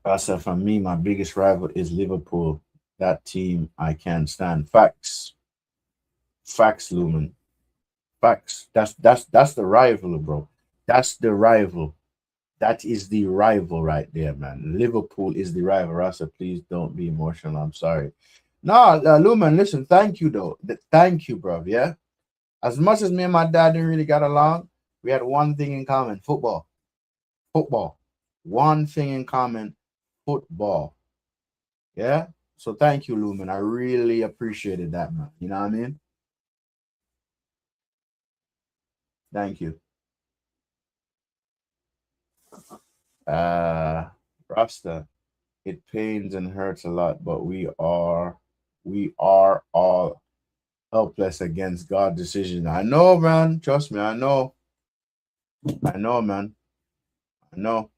I said for me, my biggest rival is Liverpool. That team I can't stand. Facts. Facts, Lumen. Facts. That's the rival, bro. That's the rival. That is the rival right there, man. Liverpool is the rival. Rasa, please don't be emotional. I'm sorry. No, Lumen, listen, thank you though. Thank you, bro. Yeah. As much as me and my dad didn't really get along, we had one thing in common: football. Football. One thing in common, football. Yeah. So thank you, Lumen. I really appreciated that, man. You know what I mean? Thank you. Rasta, it pains and hurts a lot, but we are all helpless against God's decision. I know, man. Trust me, I know. I know, man. I know.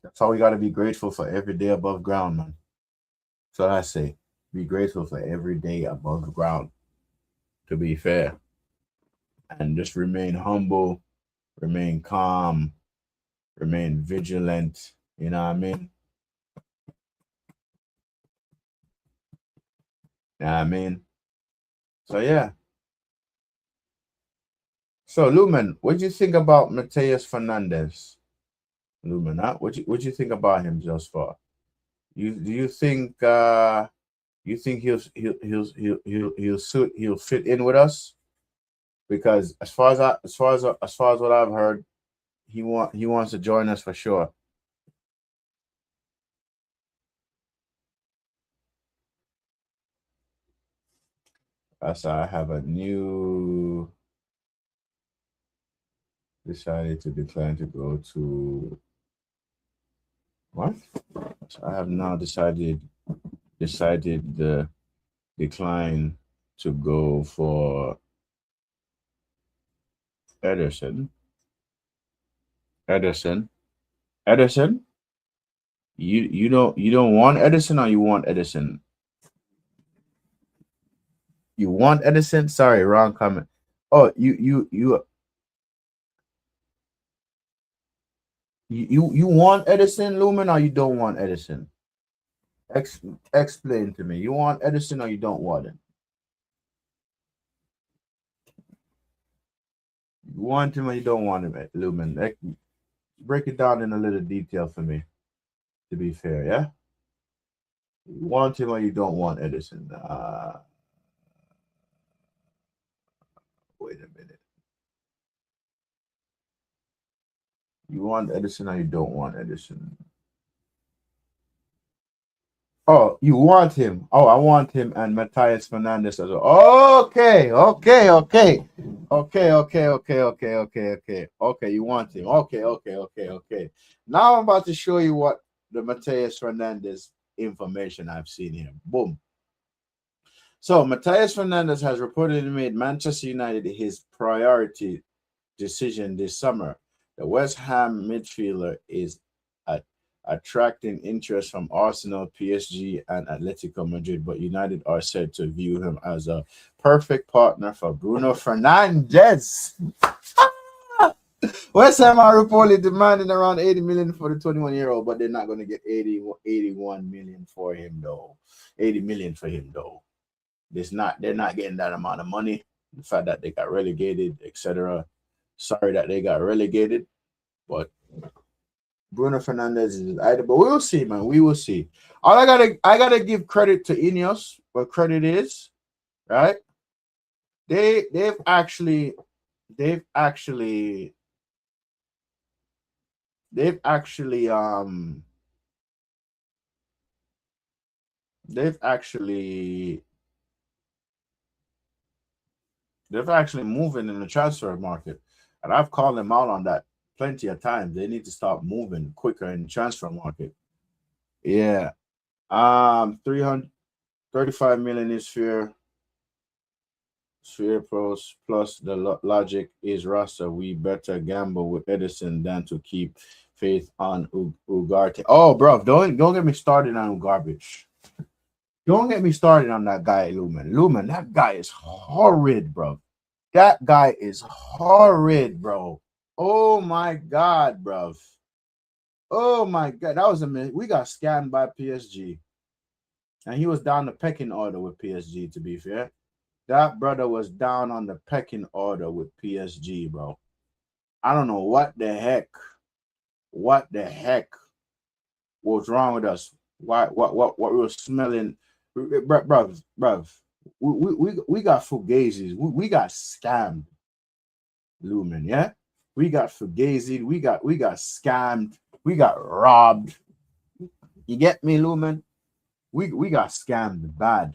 That's why we gotta be grateful for every day above ground, man. So I say. Be grateful for every day above ground, to be fair. And just remain humble, remain calm, remain vigilant. You know what I mean? You know what I mean? So yeah. So Lumen, what do you think about Mateus Fernandez? Lumen, huh? What you think about him just far? Do you think you think he'll fit in with us? Because as far as what I've heard, he wants to join us for sure. So I have a new decided to decline to go to what? So I have now decided the decline to go for Ederson. Ederson. Ederson. You don't want Edison or you want Edison? You want Edison? Sorry, wrong comment. Oh, you want Edison, Lumen, or you don't want Edison? Ex, Explain to me. You want Edison or you don't want him? You want him or you don't want him, Lumen? Break it down in a little detail for me. To be fair, yeah. You want him or you don't want Edison? Wait a minute. You want Edison or you don't want Edison? Oh, you want him. Oh, I want him and Matthias Fernandez as well. Okay, okay, okay. Okay, okay, okay, okay, okay, okay. Okay, you want him. Okay, okay, okay, okay. Now I'm about to show you what the Matthias Fernandez information I've seen here. Boom. So Matthias Fernandez has reportedly made Manchester United his priority decision this summer. The West Ham midfielder is attracting interest from Arsenal, PSG, and Atletico Madrid, but United are said to view him as a perfect partner for Bruno Fernandes. West Ham are reportedly demanding around 80 million for the 21-year-old, but they're not going to get 81 million for him though. 80 million for him though. They're not getting that amount of money. The fact that they got relegated, etc. Sorry that they got relegated, but Bruno Fernandez is either, but we will see, man. We will see. All I gotta give credit to Ineos, what credit is, right? They've actually they've actually they've actually they've actually they've actually moving in the transfer market. And I've called them out on that plenty of times. They need to start moving quicker in the transfer market. Yeah. 335 million is fair. Sphere pros plus the logic is Rasta. We better gamble with Edison than to keep faith on Ugarte. Oh, bro, don't get me started on garbage. Don't get me started on that guy, Lumen. Lumen, that guy is horrid, bro. That guy is horrid, bro. Oh my god, bro. Oh my god, that was a minute. We got scammed by PSG, and he was down the pecking order with PSG. To be fair. That brother was down on the pecking order with PSG, bro. I don't know what the heck was wrong with us. What we were smelling, bruv. We got fugazis. We got scammed, Lumen, yeah? We got fugazied. We got scammed. We got robbed. You get me, Lumen? We got scammed bad.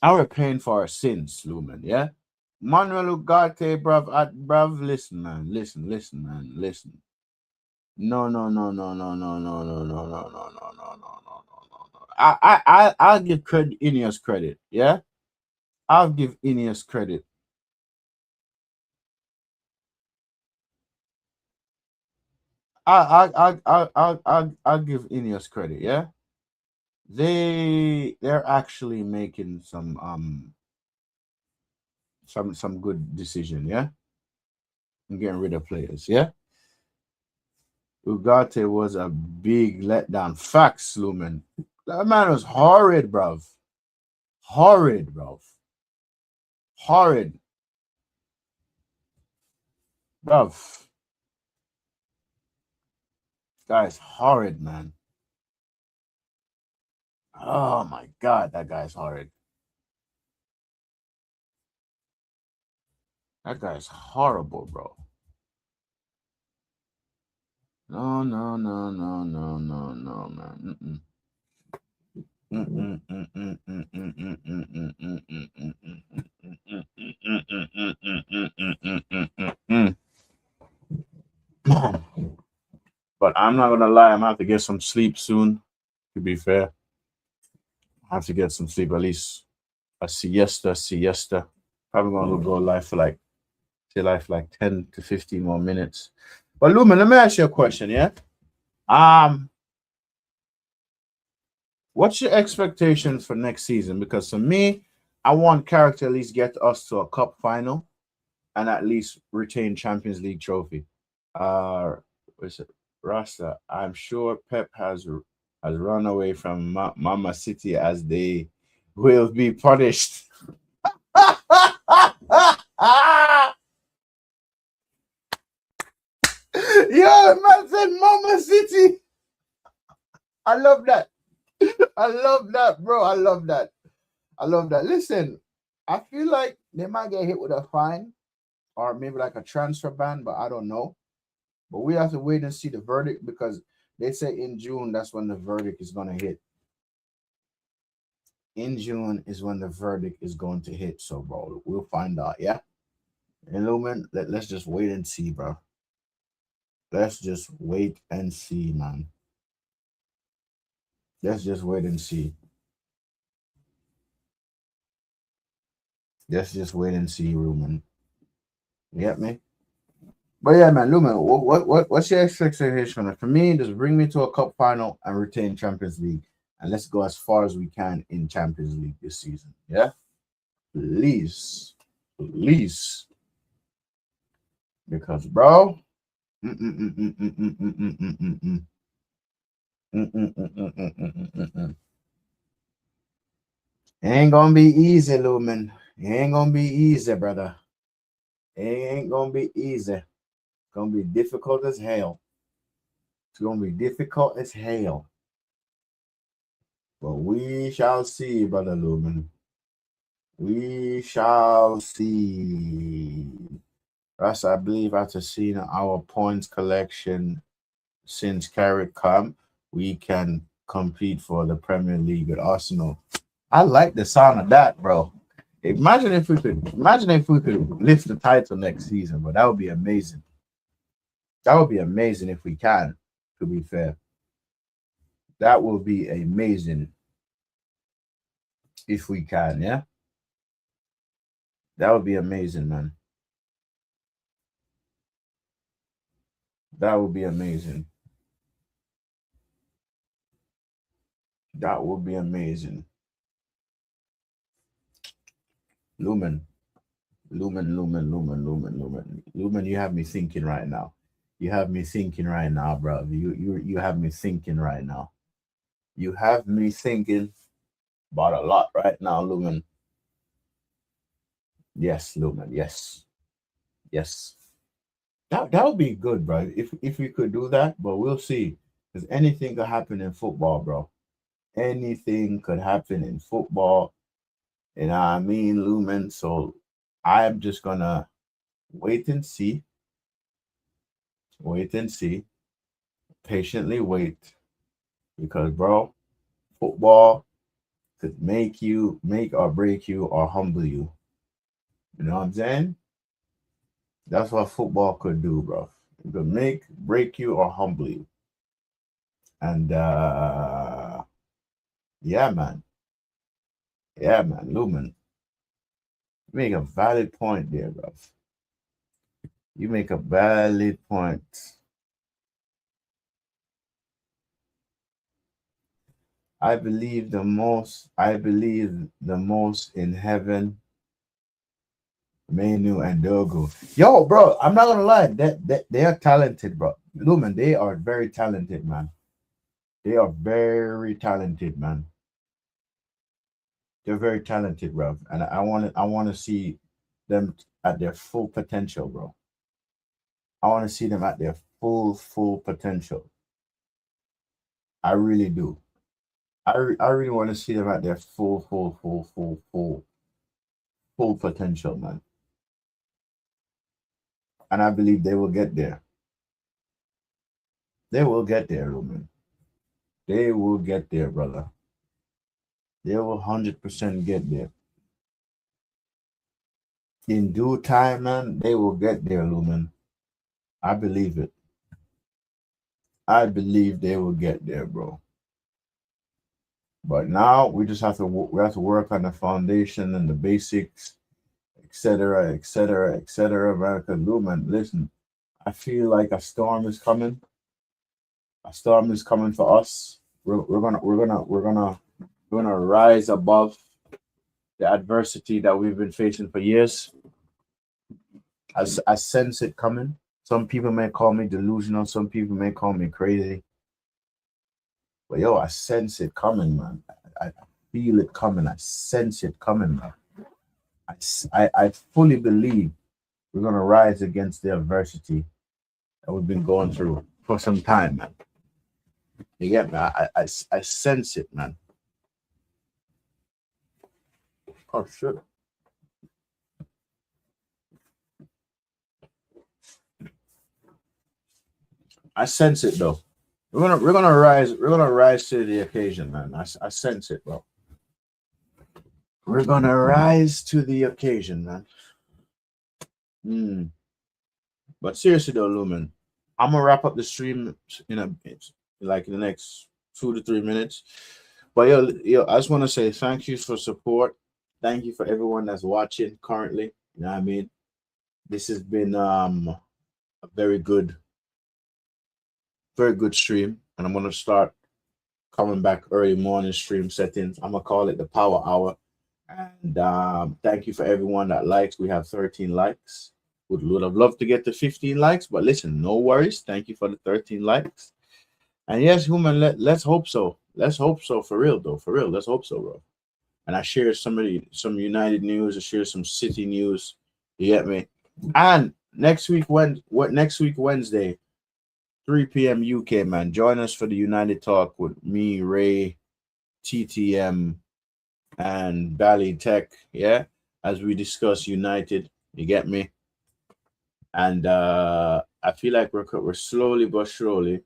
And we're paying for our sins, Lumen, yeah? Manuel Ugarte, bruv, listen, man. Listen, man. Listen. No. I'll give credit Ineos credit, yeah? I'll give Ineos credit. I'll give Ineos credit, yeah? They're actually making some good decision, yeah? And getting rid of players, yeah? Ugarte was a big letdown. Facts, Lumen. That man was horrid, bruv. Horrid, bruv. Horrid. Bruv. Guy's horrid, man. Oh my god, that guy's horrid. That guy's horrible, bro. No, man. But I'm not gonna lie, I'm gonna have to get some sleep soon. To be fair, I have to get some sleep, at least a siesta. Probably gonna go live for like 10 to 15 more minutes. But Lumen, let me ask you a question, yeah? What's your expectations for next season? Because for me, I want Character at least get us to a cup final and at least retain Champions League trophy. What's it? Rasta, I'm sure Pep has run away from Mama City as they will be punished. Yo, man said Mama City. I love that. I love that, bro. I love that. Listen, I feel like they might get hit with a fine or maybe like a transfer ban, but I don't know. But we have to wait and see the verdict because they say in June that's when the verdict is going to hit. In June is when the verdict is going to hit. So, bro, we'll find out. Yeah. And Lumen, let's just wait and see, bro. Let's just wait and see, man. Let's just wait and see. Let's just wait and see, Lumen. You get me? But yeah, man, Lumen, what's your expectation? For me, just bring me to a cup final and retain Champions League. And let's go as far as we can in Champions League this season. Yeah? Please. Because, bro, it ain't gonna be easy, Lumen. It ain't gonna be easy, brother. It ain't gonna be easy. It's gonna be difficult as hell. It's gonna be difficult as hell. But we shall see, brother Lumen. We shall see. Russ, I believe after seeing our points collection since Carrick come, we can compete for the Premier League with Arsenal. I like the sound of that, bro. Imagine if we could lift the title next season, but that would be amazing. That would be amazing if we can, to be fair. That will be amazing if we can, yeah? That would be amazing, man. That would be amazing. That would be amazing. Lumen, you have me thinking right now. You have me thinking right now, bro. You have me thinking right now. You have me thinking about a lot right now, Lumen. Yes, Lumen. Yes. That would be good, bro. If we could do that, but we'll see. Because anything could happen in football, bro. Anything could happen in football. You know what I mean, Lumen? So I'm just gonna wait and see. Wait and see. Patiently wait. Because, bro, football could make or break you, or humble you. You know what I'm saying? That's what football could do, bro. It could break you, or humble you. And yeah, man. Yeah, man. Lumen, you make a valid point there, bro. You make a valid point. I believe the most in heaven, Menu and Dogo. Yo, bro, I'm not gonna lie, that they are talented, bro. Lumen, they are very talented, man. They are very talented, man. They're very talented, bro. And I want to see them at their full potential, bro. I want to see them at their full potential. I really do. I really want to see them at their full potential, man. And I believe they will get there. They will get there, Lumen. They will get there, brother. They will 100% get there. In due time, man, they will get there, Lumen. I believe it. I believe they will get there, bro. But now we just have to we have to work on the foundation and the basics, etc., etc., etc. America, Lumen, listen, I feel like a storm is coming. A storm is coming for us. We're gonna rise above the adversity that we've been facing for years. I sense it coming. Some people may call me delusional. Some people may call me crazy. But yo, I sense it coming, man. I feel it coming. I sense it coming, man. I fully believe we're gonna rise against the adversity that we've been going through for some time, man. You get me? I sense it, man. Oh shit. I sense it though. We're gonna rise to the occasion, man. I sense it, bro. We're gonna rise to the occasion, man. Mm. But seriously though, Lumen, I'm gonna wrap up the stream in a like in the next 2 to 3 minutes. But yo, I just want to say thank you for support. Thank you for everyone that's watching currently. You know what I mean? This has been a very good stream, and I'm gonna start coming back early morning stream settings. I'm gonna call it the Power Hour. And thank you for everyone that likes. We have 13 likes. Would have loved to get to 15 likes, but listen, no worries. Thank you for the 13 likes. And yes, human, let's hope so. Let's hope so for real though. For real, let's hope so, bro. And I share some United news. I share some City news. You get me? And next week Wednesday, 3 p.m. UK, man. Join us for the United Talk with me, Ray, TTM, and Bally Tech, yeah, as we discuss United. You get me? And I feel like we're slowly but surely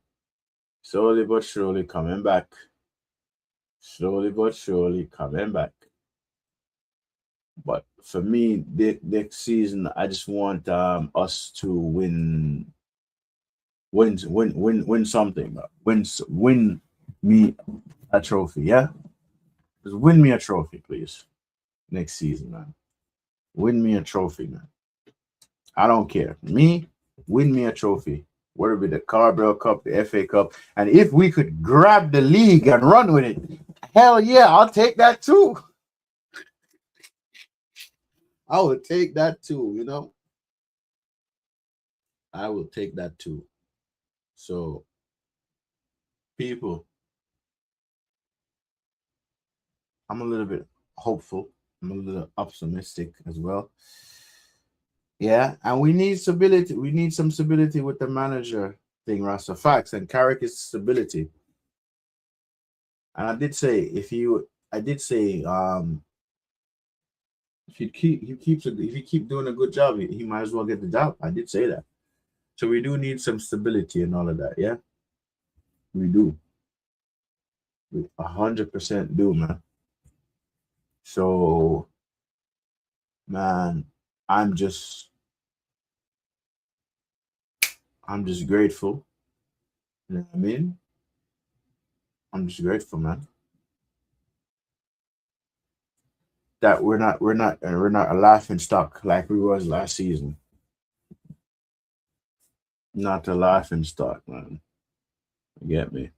coming back. Slowly but surely coming back. But for me, next season, I just want us to win something. Win me a trophy. Yeah, just win me a trophy, please. Next season, man. Win me a trophy, man. I don't care. Me, win me a trophy. Whether it be the Carabao Cup, the FA Cup, and if we could grab the league and run with it, hell yeah, I'll take that too. I would take that too, you know. I will take that too. So, people, I'm a little bit hopeful. I'm a little optimistic as well. Yeah, and we need stability. We need some stability with the manager thing, Rasta. Facts and Carrick is stability. And I did say I did say if he keep doing a good job, he might as well get the job. I did say that. So we do need some stability and all of that, yeah? We do. We 100% do, man. So, man, I'm just I'm just grateful. You know what I mean? I'm just grateful, man. That we're not a laughing stock like we was last season. Not a laughing stock, man. You get me?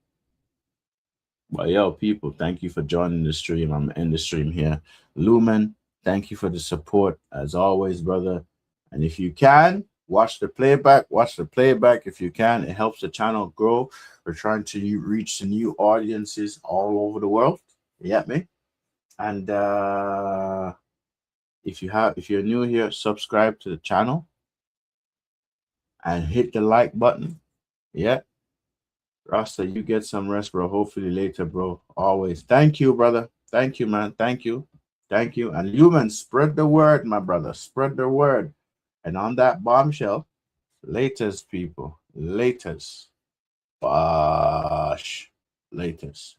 But yo, people, thank you for joining the stream. I'm in the stream here. Lumen, thank you for the support as always, brother. And if you can, watch the playback. Watch the playback if you can. It helps the channel grow. We're trying to reach the new audiences all over the world. You get me? And if you're new here, subscribe to the channel and hit the like button. Yeah. Rasta, you get some rest, bro. Hopefully later, bro. Always. Thank you, brother. Thank you, man. Thank you. Thank you. And human, spread the word, my brother. Spread the word. And on that bombshell, latest, people. Latest. Bosh. Latest.